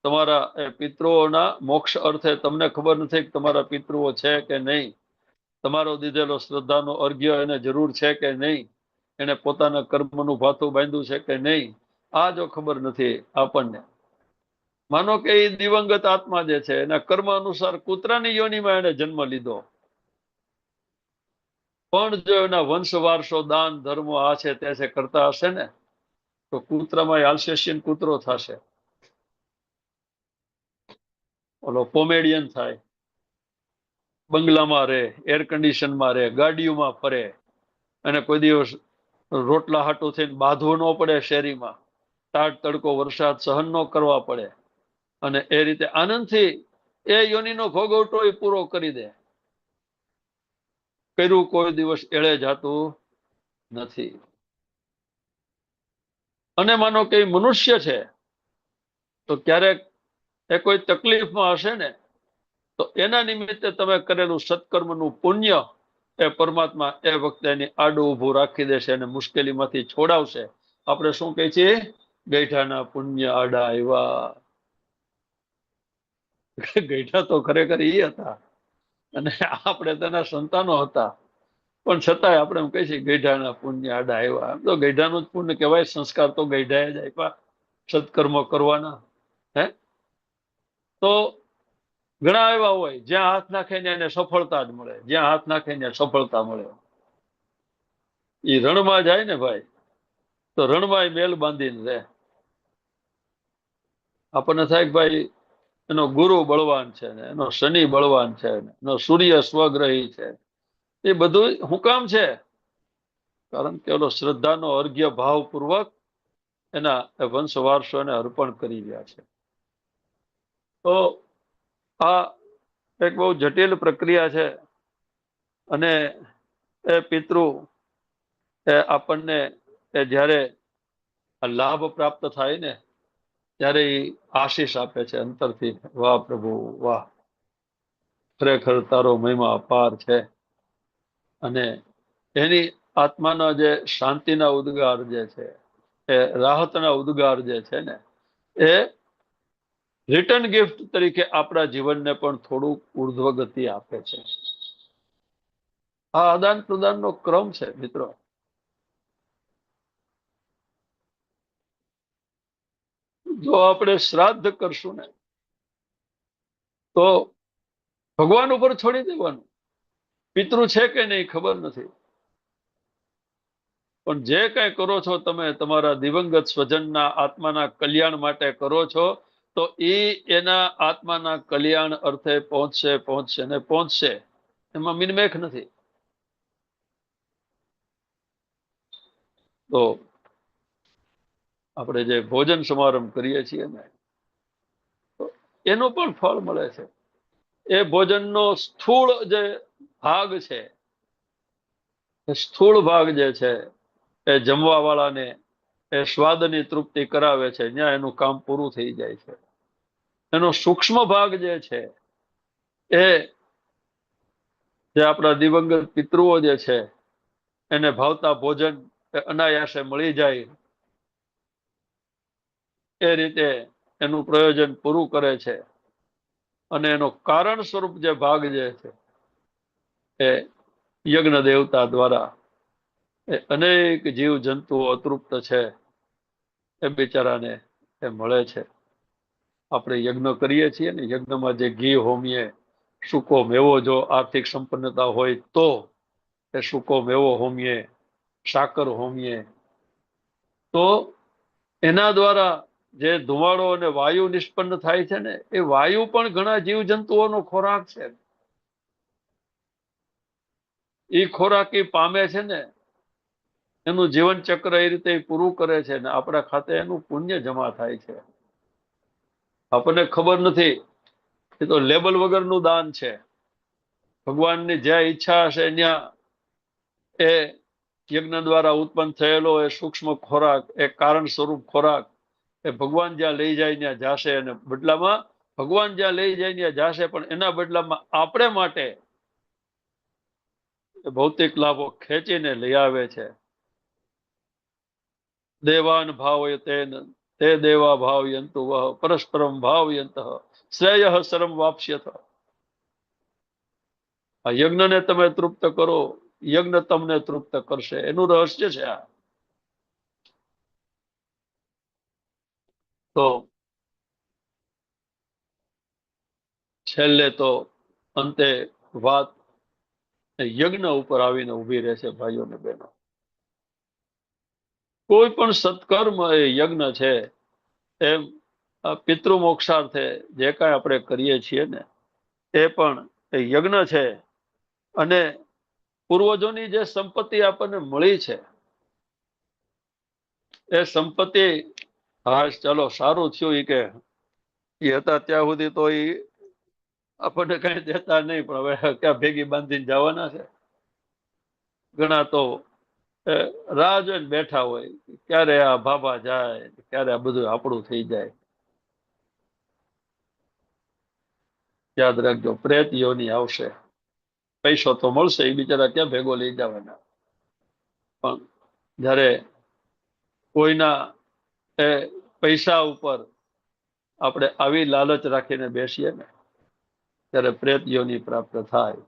તમારા પિતૃઓના મોક્ષ અર્થે તમને ખબર નથી કે તમારા પિતૃઓ છે કે નહીં, તમારો દીધેલો શ્રદ્ધાનો અર્ઘ્ય એને જરૂર છે કે નહીં, એને પોતાના કર્મનું ભાથું બાંધ્યું છે કે નહીં, આ જો ખબર નથી આપણને. માનો કે એ દિવંગત આત્મા જે છે એના કર્મ અનુસાર કૂતરાની યોનિમાં એને જન્મ લીધો, પણ જો એના વંશ વારસો દાન ધર્મો આ છે તે છે કરતા હશે ને, તો કૂતરામાં આલ્સેશિયન કૂતરો થશે, ઓલો પોમેડિયન થાય, બંગલામાં રહે, એર કન્ડિશનમાં રહે, ગાડીઓમાં ફરે, અને કોઈ દિવસ રોટલા હાટું થઈને બાંધવું ન પડે, શેરીમાં ટાટ તડકો વરસાદ સહન ન કરવા પડે, અને એ રીતે આનંદથી એ યોનિનો ભોગવટો એ પૂરો કરી દે. કર્યું કોઈ દિવસ એળે જાતું નથી. અને માનો કે મનુષ્ય છે તો ક્યારેક એ કોઈ તકલીફમાં હશે ને, તો એના નિમિત્તે તમે કરેલું સત્કર્મનું પુણ્ય એ પરમાત્મા એ વખતે એની આડું ઊભું રાખી દેશે અને મુશ્કેલીમાંથી છોડાવશે. આપણે શું કહે છે? ગઈઠાના પુણ્ય આડા આવ્યા. ગઈઠા તો ખરેખર એ હતા અને આપણે તેના સંતાનો હતા, પણ છતાંય આપણે એમ કહીએ છીએ ગઈઢાના પુણ્ય આડા આવ્યા. એમ તો ગઈઢાનું જ પુણ્ય કહેવાય. સંસ્કાર તો ગઈઢાએ જ આપ્યા સત્કર્મ કરવાના. હે તો ઘણા એવા હોય જ્યાં હાથ નાખે ને એને સફળતા જ મળે, જ્યાં હાથ નાખે ને સફળતા મળે. એ રણમાં જાય ને ભાઈ, તો રણમાં મેલ બાંધીને રહે. આપણને થાય કે ભાઈ એનો ગુરુ બળવાન છે ને એનો શનિ બળવાન છે ને એનો સૂર્ય સ્વગ્રહી છે. એ બધું હું કામ છે? કારણ કે એનો શ્રદ્ધાનો અર્ઘ્ય ભાવપૂર્વક એના વંશ વારસો એને અર્પણ કરી રહ્યા છે. તો આ એક બહુ જટિલ પ્રક્રિયા છે. અને એ પિતૃ એ આપણને એ જ્યારે આ લાભ પ્રાપ્ત થાય ને ત્યારે એ આશીષ આપે છે અંતરથી, વાહ પ્રભુ વાહ, ખરેખર તારો મહિમા અપાર છે. અને એની આત્માના જે શાંતિના ઉદ્ગાર જે છે, એ રાહતના ઉદ્ગાર જે છે ને, એ રિટર્ન ગિફ્ટ તરીકે આપણા જીવનને પણ થોડુંક ઉર્ધ્વ ગતિ આપે છે. આ આદાન પ્રદાનનો ક્રમ છે મિત્રો. જો આપણે શ્રાદ્ધ કરશું ને તો ભગવાન ઉપર છોડી દેવાનું. પિતૃ છે કે નહીં ખબર નથી, પણ જે કઈ કરો છો તમે તમારા દિવંગત સ્વજનના આત્માના કલ્યાણ માટે કરો છો, તો એના આત્માના કલ્યાણ અર્થે પહોંચશે પહોંચશે ને પહોંચશે. એમાં મિનમેખ નથી. તો આપણે જે ભોજન સમારંભ કરીએ છીએ ને, તો એનું પણ ફળ મળે છે. એ ભોજનનો સ્થૂળ જે ભાગ છે, એ સ્થૂળ ભાગ જે છે એ જમવા વાળાને એ સ્વાદની તૃપ્તિ કરાવે છે, ત્યાં એનું કામ પૂરું થઈ જાય છે. એનો સૂક્ષ્મ ભાગ જે છે એ જે આપણા દિવંગત પિતૃઓ જે છે એને ભાવતા ભોજન અનાયાસે મળી જાય એ રીતે એનું પ્રયોજન પૂરું કરે છે. અને એનો કારણ સ્વરૂપ જે ભાગ જે છે એ યજ્ઞ દેવતા દ્વારા એ અનેક જીવ જંતુઓ અતૃપ્ત છે એ બિચારાને એ મળે છે. આપણે યજ્ઞ કરીએ છીએ ને, યજ્ઞમાં જે ઘી હોમીએ, સૂકો મેવો, જો આર્થિક સંપન્નતા હોય તો એ સૂકો મેવો હોમીએ, સાકર હોમીએ, તો એના દ્વારા જે ધુમાડો અને વાયુ નિષ્પન્ન થાય છે ને, એ વાયુ પણ ઘણા જીવજંતુઓનો ખોરાક છે. એ ખોરાક એ પામે છે ને, એનું જીવન ચક્ર એ રીતે પૂરું કરે છે ને આપણા ખાતે એનું પુણ્ય જમા થાય છે. આપણને ખબર નથી, એ તો લેબલ વગરનું દાન છે. ભગવાનની જ્યાં ઈચ્છા હશે ત્યાં એ યજ્ઞ દ્વારા ઉત્પન્ન થયેલો એ સૂક્ષ્મ ખોરાક, એ કારણ સ્વરૂપ ખોરાક, એ ભગવાન જ્યાં લઈ જાય ત્યાં જાશે. અને બદલામાં ભગવાન જ્યાં લઈ જાય ત્યાં જાશે, પણ એના બદલામાં આપણે માટે ભૌતિક લાભો ખેંચીને લઈ આવે છે. દેવાન ભાવયતેન તે દેવા ભાવયંતુ વહ પરસ્પરમ ભાવયંત શ્રેય સરમ વાપ્સ્યથ. આ યજ્ઞને તમે તૃપ્ત કરો, યજ્ઞ તમને તૃપ્ત કરશે. એનું રહસ્ય છે આ. તો છેલ્લે તો અંતે વાત યજ્ઞ ઉપર આવીને ઉભી રહેશે. ભાઈઓ ને બહેનો, કોઈ પણ સત્કર્મ એ યજ્ઞ છે. એમ પિતૃ મોક્ષાર્થે જે કાંઈ આપણે કરીએ છીએ ને, એ પણ એ યજ્ઞ છે. અને પૂર્વજોની જે સંપત્તિ આપણને મળી છે, એ સંપત્તિ, હા ચાલો સારું થયું એ કે એ હતા ત્યાં સુધી તો એ આપણને કઈ દેતા નહીં, પણ હવે ક્યાં ભેગી બાંધીને જવાના છે. ઘણા તો રાહ જોઈને બેઠા હોય, ક્યારે આ ભાભા જાય, ક્યારે આ બધું આપણું થઈ જાય. યાદ રાખજો, પ્રેત યોની આવશે. પૈસો તો મળશે, એ બિચારા ક્યાં ભેગો લઈ જવાના. પણ જ્યારે કોઈના એ પૈસા ઉપર આપણે આવી લાલચ રાખીને બેસીએ ને, ત્યારે પ્રેત યોની પ્રાપ્ત થાય.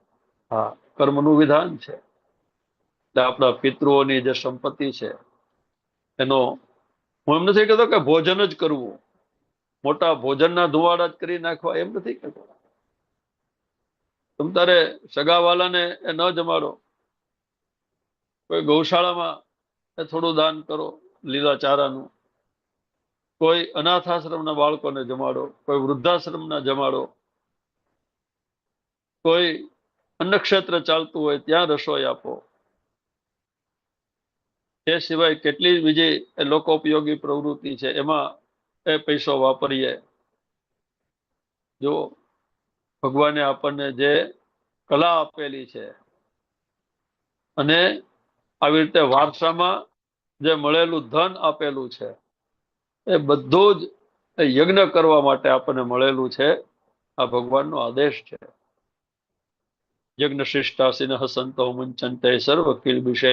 હા, કર્મનું વિધાન છે. એટલે આપણા પિતૃઓની જે સંપત્તિ છે એનો, હું એમ નથી કહેતો કે ભોજન જ કરવું, મોટા ભોજનના ધુવાડા જ કરી નાખવા, એમ નથી કહેતો. તમ તારે સગાવાલાને એ ન જમાડો, કોઈ ગૌશાળામાં એ થોડું દાન કરો લીલા ચારાનું, કોઈ અનાથ આશ્રમના બાળકોને જમાડો, કોઈ વૃદ્ધાશ્રમના જમાડો, કોઈ અન્નક્ષેત્ર ચાલતું હોય ત્યાં રસોઈ આપો. એ સિવાય કેટલી બીજી લોકોપયોગી પ્રવૃત્તિ છે, એમાં એ પૈસો વાપરીએ. જો ભગવાને આપણને જે કલા આપેલી છે, અને આવી રીતે વારસામાં જે મળેલું ધન આપેલું છે એ બધું જ એ યજ્ઞ કરવા માટે આપણને મળેલું છે. આ ભગવાનનો આદેશ છે. યજ્ઞ શિષ્ટાસિન સંતો મુંચંતે સર્વ કિલ વિષય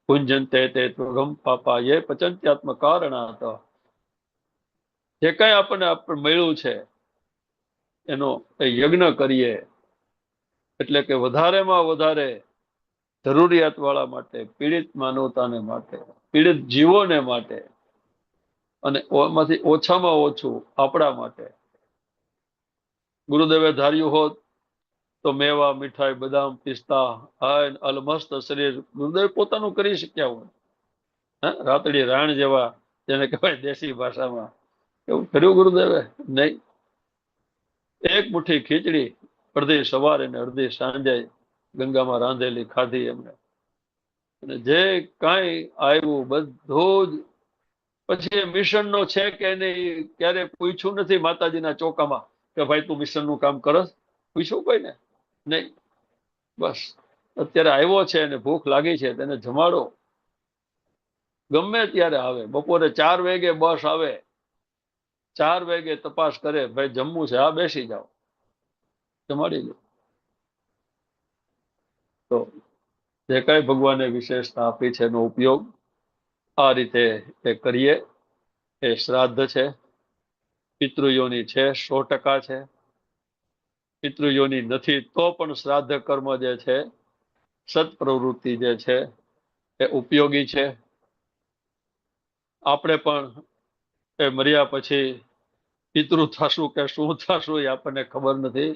પુંજંતે તે ત્વગમ પાપા યે પચંત્યાત્મ કારણાત. જે કઈ આપણને મળ્યું છે એનો યજ્ઞ કરીએ, એટલે કે વધારેમાં વધારે જરૂરિયાત વાળા માટે, પીડિત માનવતાને માટે, પીડિત જીવોને માટે, અને એમાંથી ઓછામાં ઓછું આપણા માટે. ગુરુદેવે ધાર્યું હોત તો મેવા, મીઠાઈ, બદામ, પિસ્તા, હાય અલમસ્ત શરીર ગુરુદેવ પોતાનું કરી શક્યા હોય. રાતડી રાણ જેવા, જેને કહેવાય દેશી ભાષામાં, એવું કર્યું ગુરુદેવે? નહીં. એક મુઠ્ઠી ખીચડી અડધી સવારે ને અડધી સાંજે ગંગામાં રાંધેલી ખાધી એમને. અને જે કાંઈ આવ્યું બધું જ. પછી મિશનનો છે કે નહીં ક્યારે પૂછ્યું નથી માતાજીના ચોકામાં કે ભાઈ તું મિશનનું કામ કરસ? પૂછ્યું કોઈને? નહીં. બસ અત્યારે આવ્યો છે અને ભૂખ લાગી છે તેને જમાડો. ગમે ત્યારે આવે, બપોરે 4 વાગે બસ આવે, 4 વાગે તપાસ કરે, ભાઈ જમવું છે? હા બેસી જાઓ, જમાડી લો. તો જે કઈ ભગવાને વિશેષતા આપી છે એનો ઉપયોગ આ રીતે એ કરીએ. એ શ્રાદ્ધ છે, પિતૃયોની છે, 100% છે. પિતૃયોની નથી તો પણ શ્રાદ્ધ કર્મ જે છે, સત્પ્રવૃત્તિ જે છે એ ઉપયોગી છે. આપણે પણ એ મર્યા પછી પિતૃ થશું કે શું થશું એ આપણને ખબર નથી.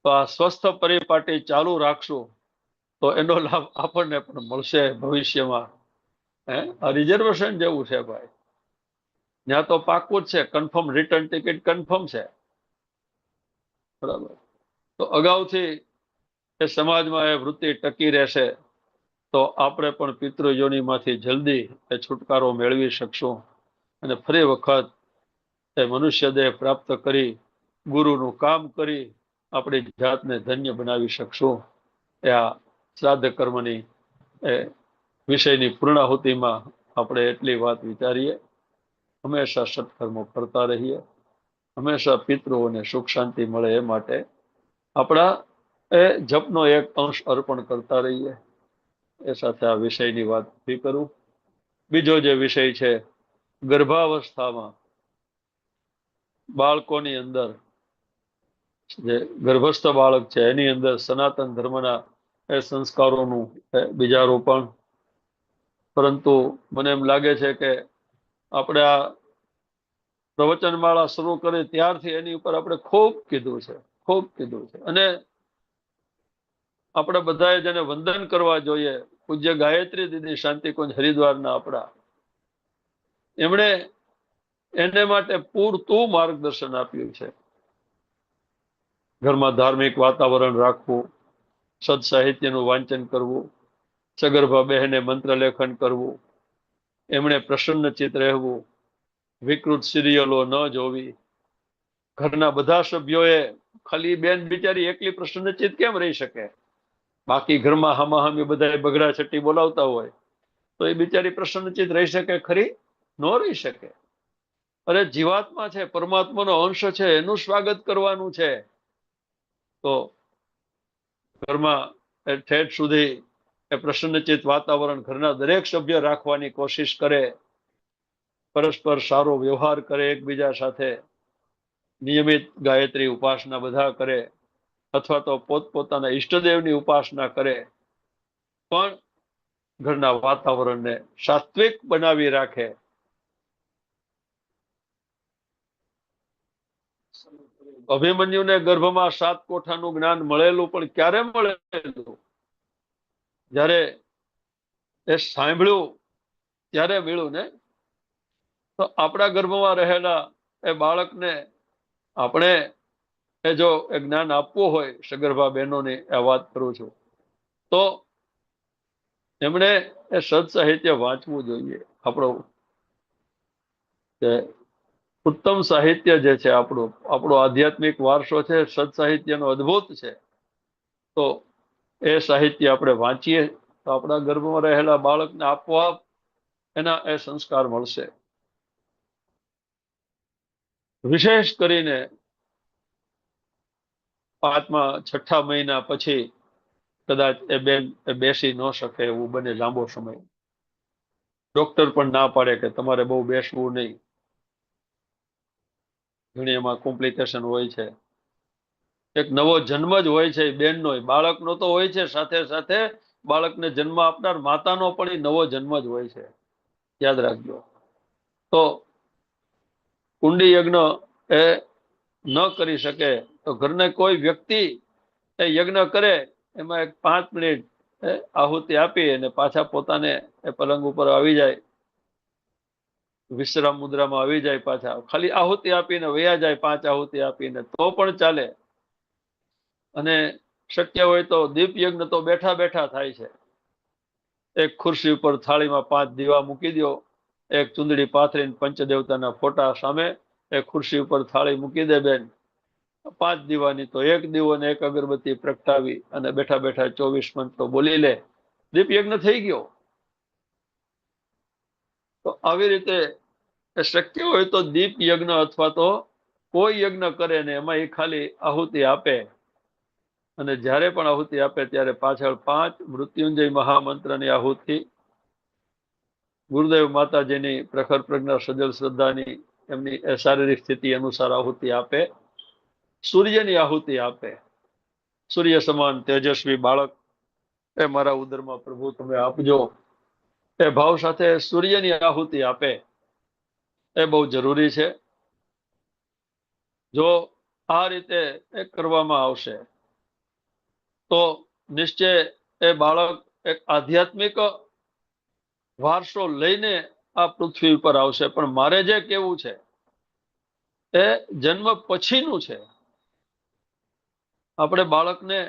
તો આ સ્વસ્થ પરિપાટી ચાલુ રાખશું તો એનો લાભ આપણને પણ મળશે ભવિષ્યમાં. આ રિઝર્વેશન જેવું છે ભાઈ. ત્યાં તો પાકું જ છે, કન્ફર્મ, રિટર્ન ટિકિટ કન્ફર્મ છે. બરાબર. તો અગાઉથી એ સમાજમાં એ વૃત્તિ ટકી રહેશે તો આપણે પણ પિતૃયોનીમાંથી જલ્દી એ છુટકારો મેળવી શકશું અને ફરી વખત એ મનુષ્ય દેહ પ્રાપ્ત કરી ગુરુનું કામ કરી આપણી જાતને ધન્ય બનાવી શકશું. એ આ શ્રાદ્ધ કર્મની એ વિષયની પૂર્ણાહુતિમાં આપણે એટલી વાત વિચારીએ. હંમેશા સત્કર્મો કરતા રહીએ, હંમેશા પિતૃઓને સુખ શાંતિ મળે એ માટે આપણા એ જપનો એક અંશ અર્પણ કરતા રહીએ. એ સાથે આ વિષયની વાત કરું. બીજો જે વિષય છે, ગર્ભાવસ્થામાં બાળકોની અંદર, જે ગર્ભસ્થ બાળક છે એની અંદર સનાતન ધર્મના એ સંસ્કારોનું બીજારોપણ. પરંતુ મને એમ લાગે છે કે આપણે આ પ્રવચનમાળા શરૂ કરી ત્યારથી એની ઉપર આપણે ખૂબ કીધું છે, ખૂબ કીધું છે. અને આપણે બધાએ જેને વંદન કરવા જોઈએ, પૂજ્ય ગાયત્રી દીદી શાંતિકુંજ હરિદ્વારના આપણા, એમણે એને માટે પૂરતું માર્ગદર્શન આપ્યું છે. ઘરમાં ધાર્મિક વાતાવરણ રાખવું, સદ સાહિત્યનું વાંચન કરવું, સગર્ભા બહેને મંત્ર લેખન કરવું, એમણે પ્રસન્નચિત રહેવું, વિકૃત સિરિયલો ન જોવી. ઘરના બધા સભ્યોએ, ખાલી બેન બિચારી એકલી પ્રસન્નચિત કેમ રહી શકે? બાકી ઘરમાં હામાહામી બધા બગડા છટ્ટી બોલાવતા હોય તો એ બિચારી પ્રસન્નચિત રહી શકે ખરી? ન રહી શકે. અરે જીવાત્મા છે, પરમાત્માનો અંશ છે, એનું સ્વાગત કરવાનું છે. તો ઘરમાં ઠેઠ સુધી એ પ્રસન્નચિત વાતાવરણ ઘરના દરેક સભ્ય રાખવાની કોશિશ કરે, પરસ્પર સારો વ્યવહાર કરે એકબીજા સાથે, નિયમિત ગાયત્રી ઉપાસના બધા કરે, અથવા તો પોતપોતાના ઈષ્ટદેવની ઉપાસના કરે, પણ ઘરના વાતાવરણને સાત્વિક બનાવી રાખે. અભિમન્યુને ગર્ભમાં 7 કોઠાનું જ્ઞાન મળેલું, પણ ક્યારે મળેલું? જ્યારે એ સાંભળ્યું ત્યારે મળ્યું ને. તો આપણા ગર્ભમાં રહેલા એ બાળકને આપણે એ જો એ જ્ઞાન આપવું હોય, સગર્ભા બહેનોની આ વાત કરું છું, તો એમણે એ સદ સાહિત્ય વાંચવું જોઈએ. આપણો ઉત્તમ સાહિત્ય જે છે, આપણો આધ્યાત્મિક વારસો છે, સદ સાહિત્યનો અદ્ભુત છે. તો એ સાહિત્ય આપણે વાંચીએ તો આપણા ગર્ભમાં રહેલા બાળકને આપોઆપ એના એ સંસ્કાર મળશે. વિશેષ કરીને 5મા 6ઠા મહિના પછી કદાચ એ બેન બેસી ન શકે એવું બને લાંબો સમય. ડોક્ટર પણ ના પાડે કે તમારે બહુ બેસવું નહીં, ઘણી એમાં કોમ્પ્લિકેશન હોય છે. એક નવો જન્મ જ હોય છે બેનનો, બાળકનો તો હોય છે, સાથે સાથે બાળકને જન્મ આપનાર માતાનો પણ એ નવો જન્મ જ હોય છે, યાદ રાખજો. તો કુંડી યજ્ઞ એ ન કરી શકે તો ઘરને કોઈ વ્યક્તિ એ યજ્ઞ કરે, એમાં એક 5 મિનિટ આહુતિ આપી અને પાછા પોતાને એ પલંગ ઉપર આવી જાય, વિશ્રામ મુદ્રામાં આવી જાય, પાછા ખાલી આહુતિ આપીને વયા જાય, 5 આહુતિ આપીને, તો પણ ચાલે. અને શક્ય હોય તો દીપ યજ્ઞ તો બેઠા બેઠા થાય છે. એક ખુરશી ઉપર થાળીમાં 5 દીવા મૂકી દો, એક ચૂંદડી પાથરીને પંચદેવતાના ફોટા સામે એક ખુરશી ઉપર થાળી મૂકી દે બેન, 5 દીવાની તો એક દીવો ને એક અગરબત્તી પ્રગટાવી અને બેઠા બેઠા 24 મંત્રો બોલી લે, દીપ યજ્ઞ થઈ ગયો. તો આવી રીતે શક્ય હોય તો દીપ યજ્ઞ અથવા તો કોઈ યજ્ઞ કરે ને એમાં એ ખાલી આહુતિ આપે, અને જ્યારે પણ આહુતિ આપે ત્યારે પાછળ 5 મૃત્યુંજય મહામંત્રની આહુતિ, ગુરુદેવ માતાજીની પ્રખર પ્રજ્ઞા સજલ શ્રદ્ધાની એમની શારીરિક સ્થિતિ અનુસાર આહુતિ આપે, સૂર્યની આહુતિ આપે. સૂર્ય સમાન તેજસ્વી બાળક એ મારા ઉદરમાં પ્રભુ તમે આપજો, એ ભાવ સાથે સૂર્યની આહુતિ આપે. એ બહુ જરૂરી છે. જો આ રીતે એ કરવામાં આવશે તો નિશ્ચય એ બાળક એક આધ્યાત્મિક વારસો લઈને આ પૃથ્વી ઉપર આવશે. પણ મારે જે કહેવું છે એ જન્મ પછીનું છે. આપણે બાળકને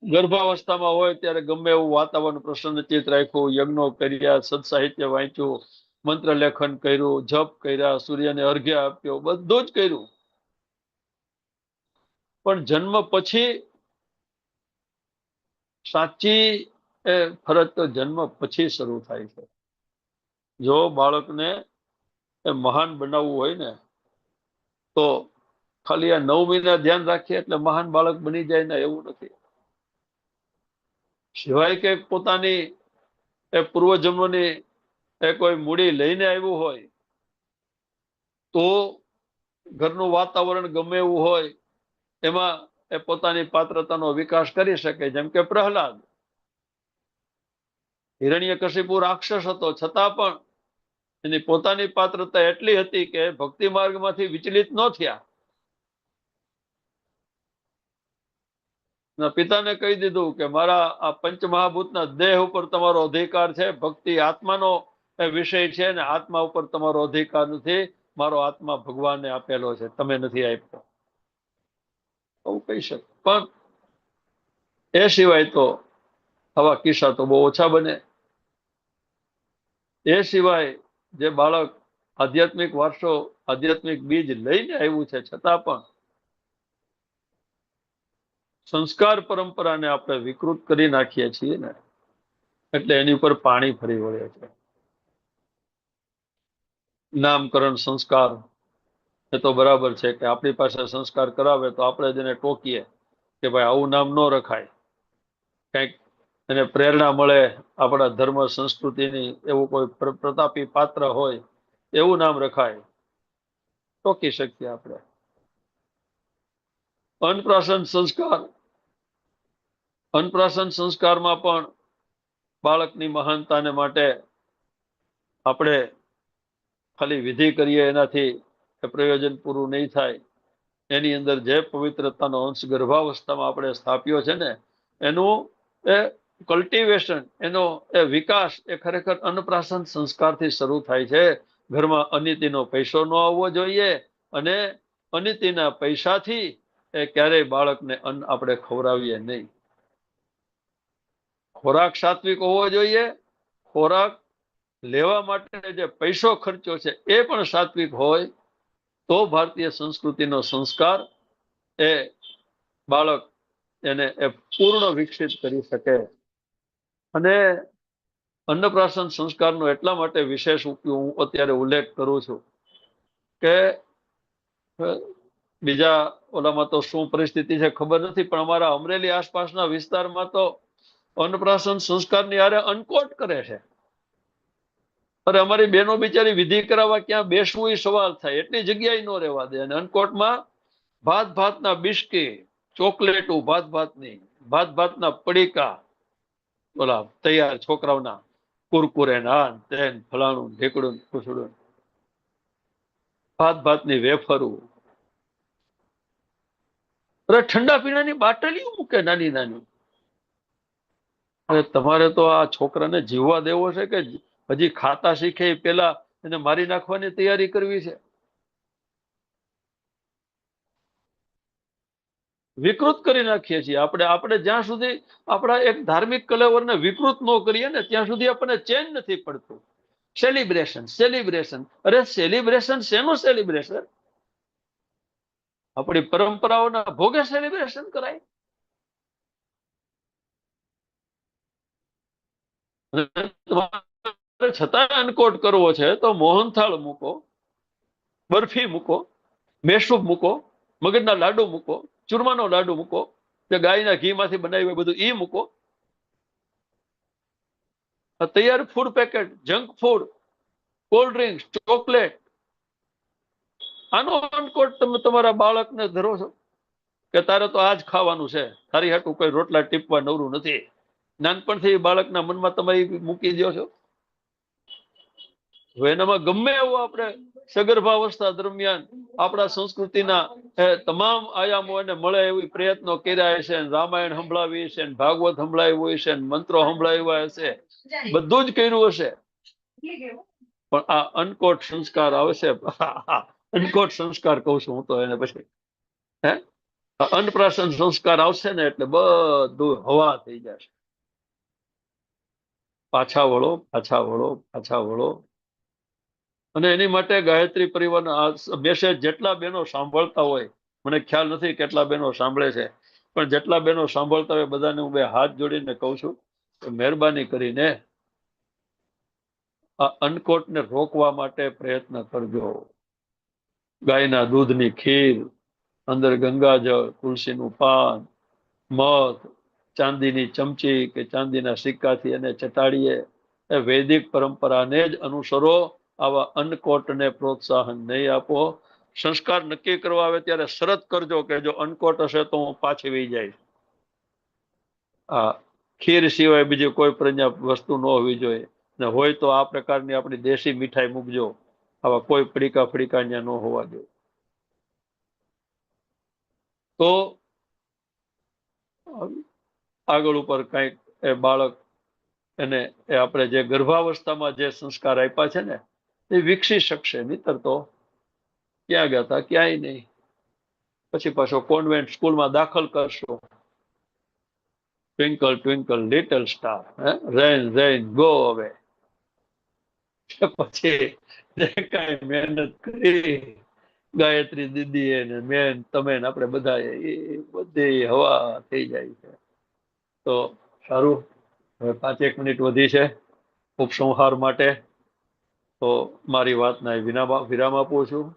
ગર્ભાવસ્થામાં હોય ત્યારે ગમે એવું વાતાવરણ પ્રસન્નચિત રાખ્યું, યજ્ઞો કર્યા, સત્સાહિત્ય વાંચ્યું, મંત્ર લેખન કર્યું, જપ કર્યા, સૂર્યને અર્ઘ્ય આપ્યો, બધું જ કર્યું. પણ જન્મ પછી સાચી એ ફરજ તો જન્મ પછી શરૂ થાય છે. જો બાળકને એ મહાન બનાવવું હોય ને તો ખાલી આ 9 મહિના ધ્યાન રાખીએ એટલે મહાન બાળક બની જાય ને એવું નથી. સિવાય કે પોતાની એ પૂર્વજન્મની એ કોઈ મૂડી લઈને આવ્યું હોય તો ઘરનું વાતાવરણ ગમે એવું હોય એમાં એ પોતાની પાત્રતાનો વિકાસ કરી શકે. જેમ કે પ્રહલાદ, હિરણ્યકશિપુ રાક્ષસ હતો છતાં પણ એની પોતાની પાત્રતા એટલી હતી કે ભક્તિ માર્ગમાંથી વિચલિત ન થયા. પિતાને કહી દીધું કે મારા આ પંચમહાભૂતના દેહ ઉપર તમારો અધિકાર છે, ભક્તિ આત્માનો વિષય છે ને આત્મા ઉપર તમારો અધિકાર નથી, મારો આત્મા ભગવાનને આપેલો છે, તમે નથી આપ્યો, આવું કહી શકે. પણ એ સિવાય તો આવા કિસ્સા તો બહુ ઓછા બને. એ સિવાય જે બાળક આધ્યાત્મિક વારસો, આધ્યાત્મિક બીજ લઈને આવ્યું છે છતાં પણ સંસ્કાર પરંપરાને આપણે વિકૃત કરી નાખીએ છીએ ને, એટલે એની ઉપર પાણી ફરી વળે છે. નામકરણ સંસ્કાર એ તો બરાબર છે કે આપણી પાસે સંસ્કાર કરાવે તો આપણે જેને ટોકીએ કે ભાઈ આવું નામ ન રખાય, કંઈક એને પ્રેરણા મળે આપણા ધર્મ સંસ્કૃતિની, એવું કોઈ પ્રતાપી પાત્ર હોય એવું નામ રખાય, ટોકી શકીએ આપણે. અન્નપ્રાશન સંસ્કાર, અન્નપ્રાશન સંસ્કારમાં પણ બાળકની મહાનતાને માટે આપણે ખાલી વિધિ કરીએ એનાથી પ્રયોજન પૂરું નહીં થાય. એની અંદર જે પવિત્રતાનો અંશ ગર્ભાવસ્થામાં આપણે સ્થાપ્યો છે ને એનું એ કલ્ટિવેશન, એનો એ વિકાસ એ ખરેખર અન્નપ્રાશન સંસ્કારથી શરૂ થાય છે. ઘરમાં અનિતિનો પૈસો ન આવવો જોઈએ અને અનિતિના પૈસાથી એ ક્યારેય બાળકને અન્ન આપણે ખવડાવીએ નહીં. ખોરાક સાત્વિક હોવો જોઈએ, ખોરાક લેવા માટે જે પૈસો ખર્ચો છે એ પણ સાત્વિક હોય તો ભારતીય સંસ્કૃતિનો સંસ્કાર એ બાળક એને એ પૂર્ણ વિકસિત કરી શકે. અને અન્નપ્રાશન સંસ્કારનો એટલા માટે વિશેષ હું અત્યારે ઉલ્લેખ કરું છું કે બીજા ઓલામાં તો શું પરિસ્થિતિ છે ખબર નથી, પણ અમારા અમરેલી આસપાસના વિસ્તારમાં તો અન્નપ્રાશન સંસ્કારની હારે અનકોટ કરે છે. અરે અમારી બહેનો બિચારી વિધિ કરાવવા ક્યાં બેસવું એ સવાલ થાય, એટલી જગ્યાએ ન રહેવા દે. અને અનકોટમાં ભાત ભાતના બિસ્કી, ચોકલેટો ભાત ભાતના પડીકા, ઓલા તૈયાર છોકરાઓના કુરકુરે, નાન તેન ફલાણું ઢેકડું ખુસડું, ભાતની વેફરું, અરે ઠંડા પીણાની બાટલીઓ મૂકે નાની નાની. અરે તમારે તો આ છોકરાને જીવવા દેવો છે કે હજી ખાતા શીખે એ પેલા એને મારી નાખવાની તૈયારી કરવી છે? વિકૃત કરી નાખીએ છીએ આપણે જ્યાં સુધી આપણા એક ધાર્મિક કલેવરને વિકૃત ન કરીએ ને ત્યાં સુધી આપણને ચેન નથી પડતું. સેલિબ્રેશન. અરે સેલિબ્રેશન શેનું સેલિબ્રેશન? આપણી પરંપરાઓના ભોગે સેલિબ્રેશન કરાય. છતાં અનકોટ કરવો છે તો મોહનથાળ મૂકો, બરફી મૂકો, મેસૂબ મૂકો, મગજના લાડુ મૂકો, ચૂરમાનો લાડુ મૂકો, જે ગાયના ઘીમાંથી બનાવ્યું બધું ઈ મૂકો. તૈયાર food packet, junk food, cold drinks, chocolate, આનો અનકોટ તમે તમારા બાળકને ધરો છો કે તારે તો આજ ખાવાનું છે, તારી હાટું કોઈ રોટલા ટીપવા નવરું નથી. નાનપણથી બાળકના મનમાં તમે મૂકી દો છો. એનામાં ગમે એવું આપણે સગર્ભાવસ્થા દરમિયાન આપણા સંસ્કૃતિના તમામ આયામો એને મળે એવી પ્રયત્નો કર્યા છે, રામાયણ સંભળાવી છે, ભાગવત સંભળાવ્યું છે, મંત્રો સંભળાવ્યા હશે, બધું જ કર્યું હશે. પણ આ અનકોટ સંસ્કાર આવશે, અનકોટ સંસ્કાર કહું છું હું તો એને. પછી અન્નપ્રાશન સંસ્કાર આવશે ને એટલે બધું હવા થઈ જશે. પાછા વળો. અને એની માટે ગાયત્રી પરિવારના મેસેજ જેટલા બહેનો સાંભળતા હોય, મને ખ્યાલ નથી કેટલા બહેનો સાંભળે છે, પણ જેટલા બહેનો સાંભળતા હોય બધાને હું બે હાથ જોડીને કહું છું કે મહેરબાની કરીને આ અનકોટને રોકવા માટે પ્રયત્ન કરજો. ગાયના દૂધની ખીર, અંદર ગંગાજળ, તુલસીનું પાન, મધ, ચાંદીની ચમચી કે ચાંદીના સિક્કાથી એને ચટાડીએ. એ વૈદિક પરંપરાને જ અનુસરો. આવા અનકોટને પ્રોત્સાહન નહીં આપો. સંસ્કાર નક્કી કરવા આવે ત્યારે શરત કરજો કે જો અનકોટ હશે તો હું પાછી વહી જઈશ. આ ખીર સિવાય બીજી કોઈ વસ્તુ ન હોવી જોઈએ, ને હોય તો આ પ્રકારની આપણી દેશી મીઠાઈ મૂકજો. આવા કોઈ પડીકા ત્યાં ન હોવા જોઈએ. તો આગળ ઉપર કઈક એ બાળક એને આપણે જે ગર્ભાવસ્થામાં જે સંસ્કાર આપ્યા છે ને એ વિકસી શકશે. નહીતર તો ક્યાં ગયા હતા? ક્યાંય નહીં. પછી પાછો કોન્વેન્ટ સ્કૂલમાં દાખલ કરશો. Twinkle twinkle little star, rain go અવે. પછી કઈ મહેનત કરી ગાયત્રી દીદી ને મેન તમે આપણે બધા એ બધી હવા થઈ જાય છે. તો સારું, હવે 5-1 મિનિટ વધી છે ઉપસંહાર માટે. તો મારી વાતના વિરામ આપું છું.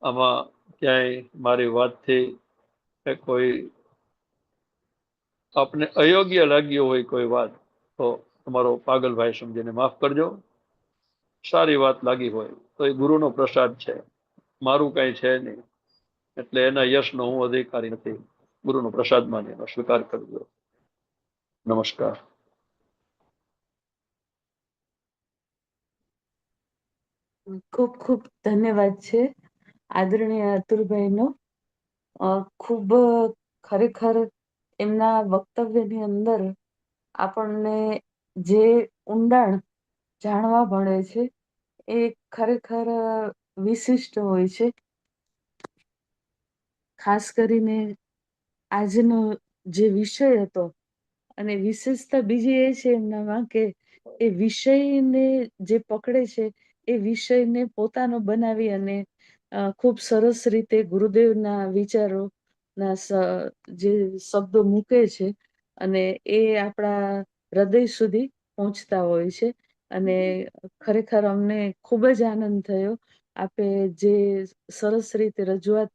આમાં ક્યાંય મારી વાતથી કોઈ આપને અયોગ્ય લાગ્યો હોય કોઈ વાત તો તમારો પાગલભાઈ સમજીને માફ કરજો. સારી વાત લાગી હોય તો એ ગુરુનો પ્રસાદ છે, મારું કઈ છે નહીં, એટલે એના યશનો હું અધિકારી નથી. ગુરુનો પ્રસાદ માની એનો સ્વીકાર કરજો. નમસ્કાર. ખૂબ ખૂબ ધન્યવાદ છે આદરણીય અતુલભાઈનો. ખૂબ ખરેખર એમના વક્તવ્યની અંદર આપણને જે ઊંડાણ જાણવા મળે છે એ ખરેખર વિશિષ્ટ હોય છે. ખાસ કરીને આજનો જે વિષય હતો, અને વિશેષતા બીજી એ છે એમનામાં કે એ વિષયને જે પકડે છે એ વિષયને પોતાનો બનાવી અને ખૂબ સરસ રીતે ગુરુદેવના વિચારોના જે શબ્દો મૂકે છે અને એ આપણા હૃદય સુધી પહોંચતા હોય છે. અને ખરેખર અમને ખૂબ જ આનંદ થયો. આપે જે સરસ રીતે રજૂઆત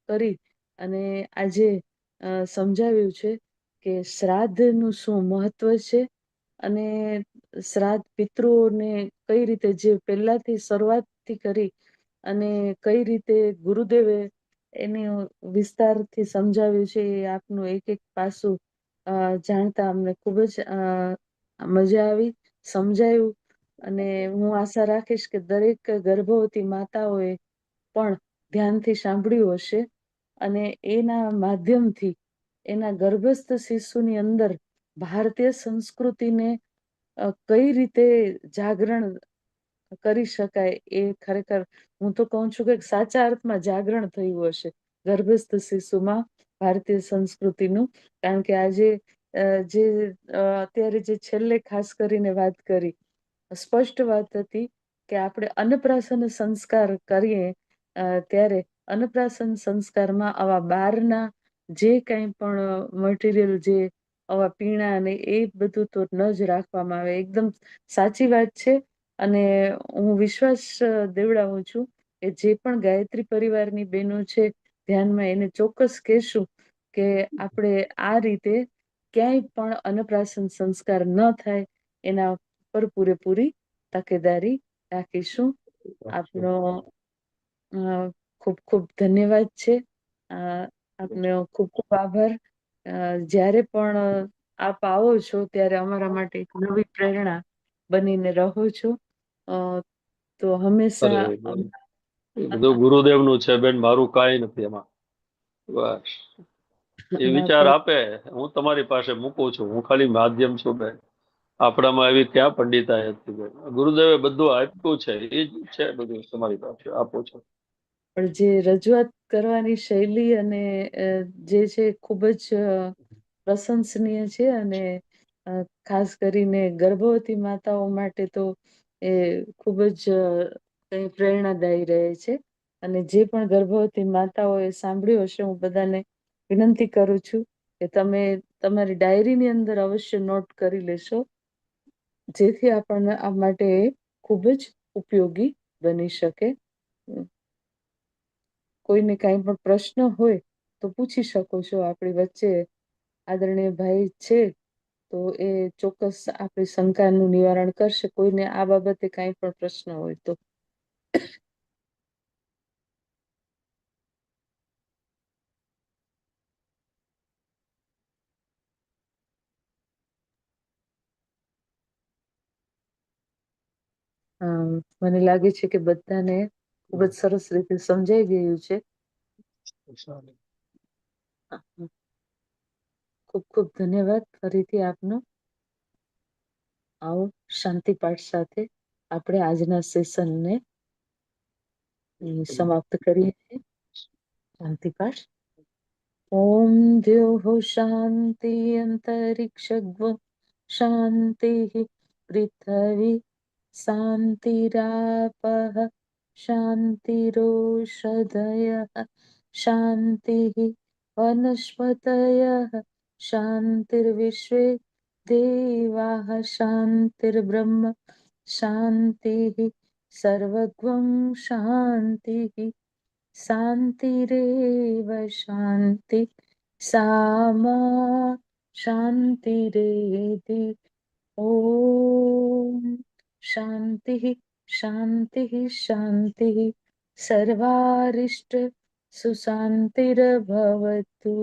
કરી અને આજે સમજાવ્યું છે કે શ્રાદ્ધનું શું મહત્વ છે અને શ્રાદ્ધ પિતૃઓને કઈ રીતે જે પહેલાથી શરૂઆતથી કરી અને કઈ રીતે ગુરુદેવે એની વિસ્તારથી સમજાવ્યું છે. એ આપનું એક એક પાસું જાણતા અમને ખૂબ જ મજા આવી, સમજાયું. અને હું આશા રાખીશ કે દરેક ગર્ભવતી માતાઓએ પણ ધ્યાનથી સાંભળ્યું હશે અને એના માધ્યમથી એના ગર્ભસ્થ શિશુની અંદર ભારતીય સંસ્કૃતિને કઈ રીતે જાગરણ કરી શકાય, એ ખરેખર હું તો કહું છું કે સાચા અર્થમાં જાગરણ થયું હશે ગર્ભસ્થ શિશુમાં ભારતીય સંસ્કૃતિનું. કારણ કે આજે જે અત્યારે જે છેલ્લે ખાસ કરીને વાત કરી, સ્પષ્ટ વાત હતી કે આપણે અન્નપ્રાશન સંસ્કાર કરીએ ત્યારે અન્નપ્રાશન સંસ્કારમાં આવા બહારના જે કંઈ પણ મટીરિયલ, જે આવા પીણા અને એ બધું તો ન જ રાખવામાં આવે. એકદમ સાચી વાત છે. અને હું વિશ્વાસ દેવડાવું છું કે જે પણ ગાયત્રી પરિવારની બહેનો છે ધ્યાનમાં, એને ચોક્કસ કહેશું કે આપણે આ રીતે ક્યાંય પણ અન્નપ્રાશન સંસ્કાર ન થાય એના પર પૂરેપૂરી તકેદારી રાખીશું. આપનો ખૂબ ખૂબ ધન્યવાદ છે. આપનો ખૂબ ખૂબ આભાર. જ્યારે પણ આપ આવો છો ત્યારે અમારા માટે એક નવી પ્રેરણા બનીને રહો છો. તો હંમેશા બધું ગુરુદેવનું છે બેન, મારું કાંઈ નથી એમાં. બસ એ વિચાર આપે, હું તમારી પાસે મૂકું છું, હું ખાલી માધ્યમ છું બેન. આપણામાં એવી ક્યાં પંડિતાઈ હતી બેન? ગુરુદેવે બધું આપ્યું છે, એ જ છે બધું તમારી પાસે આપો છો. પણ જે રજૂઆત કરવાની શૈલી અને જે છે ખૂબ જ પ્રશંસનીય છે. અને ખાસ કરીને ગર્ભવતી માતાઓ માટે તો એ ખૂબ જ પ્રેરણાદાયી રહે છે. અને જે પણ ગર્ભવતી માતાઓએ સાંભળ્યું હશે, હું બધાને વિનંતી કરું છું કે તમે તમારી ડાયરીની અંદર અવશ્ય નોટ કરી લેશો, જેથી આપણને આ માટે ખૂબ જ ઉપયોગી બની શકે. કોઈને કાંઈ પણ પ્રશ્ન હોય તો પૂછી શકો છો. આપણી વચ્ચે આદરણીય ભાઈ છે તો એ ચોક્કસ આપણી શંકાનું નિવારણ કરશે. કોઈને આ બાબતે કાંઈ પણ પ્રશ્ન હોય તો. મને લાગે છે કે બધાને ખૂબ જ સરસ રીતે સમજાઈ ગયું છે. ખૂબ ખૂબ ધન્યવાદ ફરીથી આપનો. આવો શાંતિ પાઠ સાથે આપણે આજના સેશનને સમાપ્ત કરીએ છીએ. શાંતિ પાઠ. ઓમ દ્યોઃ શાંતિ અંતરિક્ષગ્વ શાંતિઃ પૃથ્વી શાંતિરાપઃ શાંતિરોષધયः શાંતિઃ વનસ્પતયः શાંતિર્વિશ્વે દેવાः શાંતિર્બ્રહ્મ શાંતિઃ સર્વગં શાંતિઃ શાંતિરેવ શાંતિ સામા શાંતિરેધિ. ઓમ શાંતિ શાંતિ શાંતિ સર્વારિષ્ટ સુશાંતિર્ભવતુ.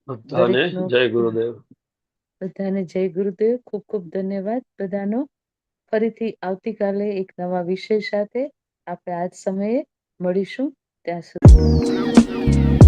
બધાને જય ગુરુદેવ. બધાને જય ગુરુદેવ. ખૂબ ખૂબ ધન્યવાદ બધાનો. ફરીથી આવતીકાલે એક નવા વિષય સાથે આપણે આજ સમયે મળીશું. ત્યાં સુધી